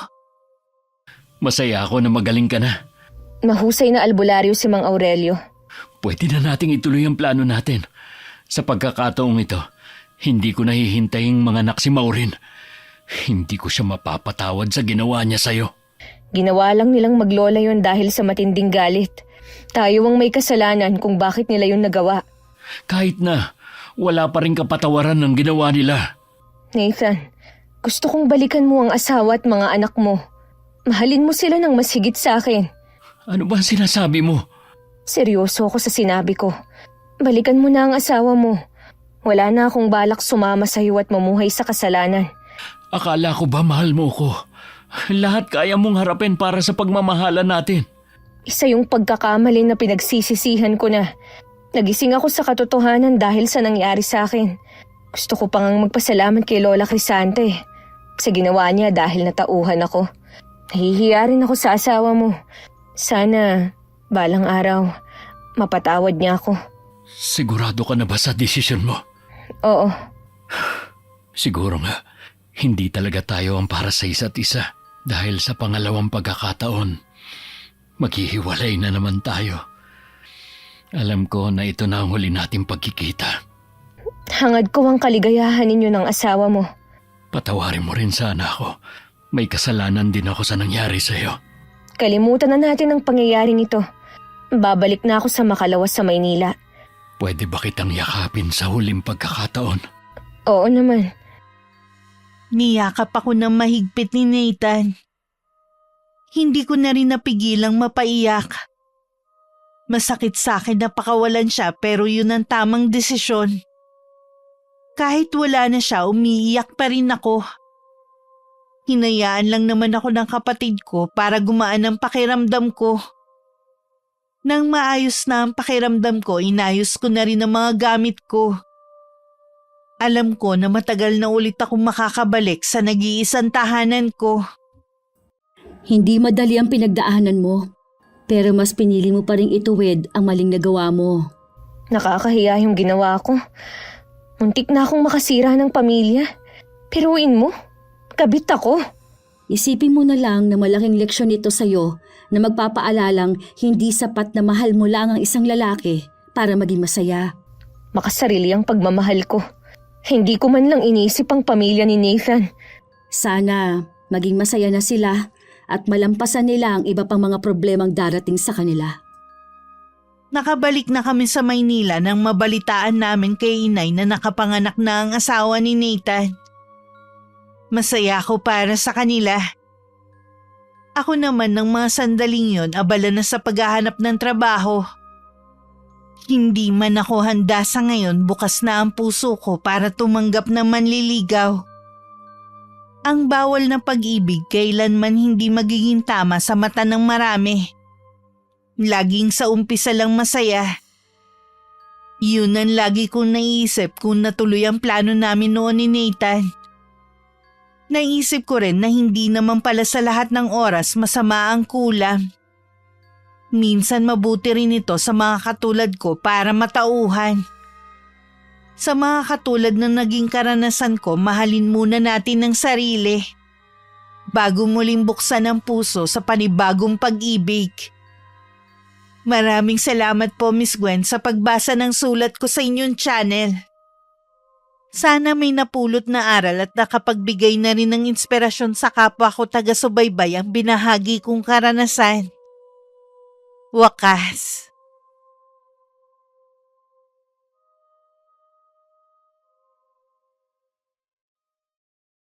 Masaya ako na magaling ka na. Mahusay na albularyo si Mang Aurelio. Pwede na nating ituloy ang plano natin. Sa pagkakataong ito, hindi ko nahihintaying manganak si Maureen. Hindi ko siya mapapatawad sa ginawa niya sa'yo. Ginawa lang nilang maglola yon dahil sa matinding galit. Tayo ang may kasalanan kung bakit nila yon nagawa. Kahit na, wala pa rin kapatawaran ng ginawa nila. Nathan, gusto kong balikan mo ang asawa at mga anak mo. Mahalin mo sila ng mas higit sa akin. Ano ba ang sinasabi mo? Seryoso ako sa sinabi ko. Balikan mo na ang asawa mo. Wala na akong balak sumama sa iyo at mamuhay sa kasalanan. Akala ko ba mahal mo ko? Lahat kaya mong harapin para sa pagmamahalan natin. Isa yung pagkakamali na pinagsisisihan ko na. Nagising ako sa katotohanan dahil sa nangyari sa akin. Gusto ko pang magpasalamat kay Lola Crisante sa ginawa niya dahil natauhan ako. Nahihiya rin ako sa asawa mo. Sana balang araw mapatawad niya ako. Sigurado ka na ba sa desisyon mo? Oo. Siguro nga, hindi talaga tayo ang para sa isa't isa dahil sa pangalawang pagkakataon, maghihiwalay na naman tayo. Alam ko na ito na ang huli nating pagkikita. Hangad ko ang kaligayahan ninyo ng asawa mo. Patawarin mo rin sana ako. May kasalanan din ako sa nangyari sa'yo. Kalimutan na natin ang pangyayaring ito. Babalik na ako sa Makalawas sa Maynila. Pwede ba kitang yakapin sa huling pagkakataon? Oo naman. Niyakap ako ng mahigpit ni Nathan. Hindi ko na rin napigilang mapaiyak. Masakit sa akin na pakawalan siya pero yun ang tamang desisyon. Kahit wala na siya, umiiyak pa rin ako. Hinayaan lang naman ako ng kapatid ko para gumaan ang pakiramdam ko. Nang maayos na ang pakiramdam ko, inayos ko na rin ang mga gamit ko. Alam ko na matagal na ulit akong makakabalik sa nag-iisang tahanan ko. Hindi madali ang pinagdaanan mo, pero mas pinili mo pa rin ituwid ang maling nagawa mo. Nakakahiya yung ginawa ko. Muntik na akong makasira ng pamilya. Piruin mo, kabit ako. Isipin mo na lang na malaking leksyon ito sa'yo na magpapaalalang hindi sapat na mahal mo lang ang isang lalaki para maging masaya. Makasarili ang pagmamahal ko. Hindi ko man lang inisip ang pamilya ni Nathan. Sana maging masaya na sila at malampasan nila ang iba pang mga problemang darating sa kanila. Nakabalik na kami sa Maynila nang mabalitaan namin kay inay na nakapanganak na ang asawa ni Nathan. Masaya ako para sa kanila. Ako naman ng mga sandaling yon abala na sa paghahanap ng trabaho. Hindi man ako handa sa ngayon, bukas na ang puso ko para tumanggap na manliligaw. Ang bawal na pag-ibig kailanman hindi magiging tama sa mata ng marami. Laging sa umpisa lang masaya. Yun ang lagi kong naisip kung natuloy ang plano namin noon ni Nathan. Naisip ko rin na hindi naman pala sa lahat ng oras masama ang kulang. Minsan mabuti rin ito sa mga katulad ko para matauhan. Sa mga katulad ng naging karanasan ko, mahalin muna natin ang sarili. Bago muling buksan ang puso sa panibagong pag-ibig. Maraming salamat po Miss Gwen sa pagbasa ng sulat ko sa inyong channel. Sana may napulot na aral at nakapagbigay na rin ng inspirasyon sa kapwa ko taga-subaybay ang binahagi kong karanasan. Wakas,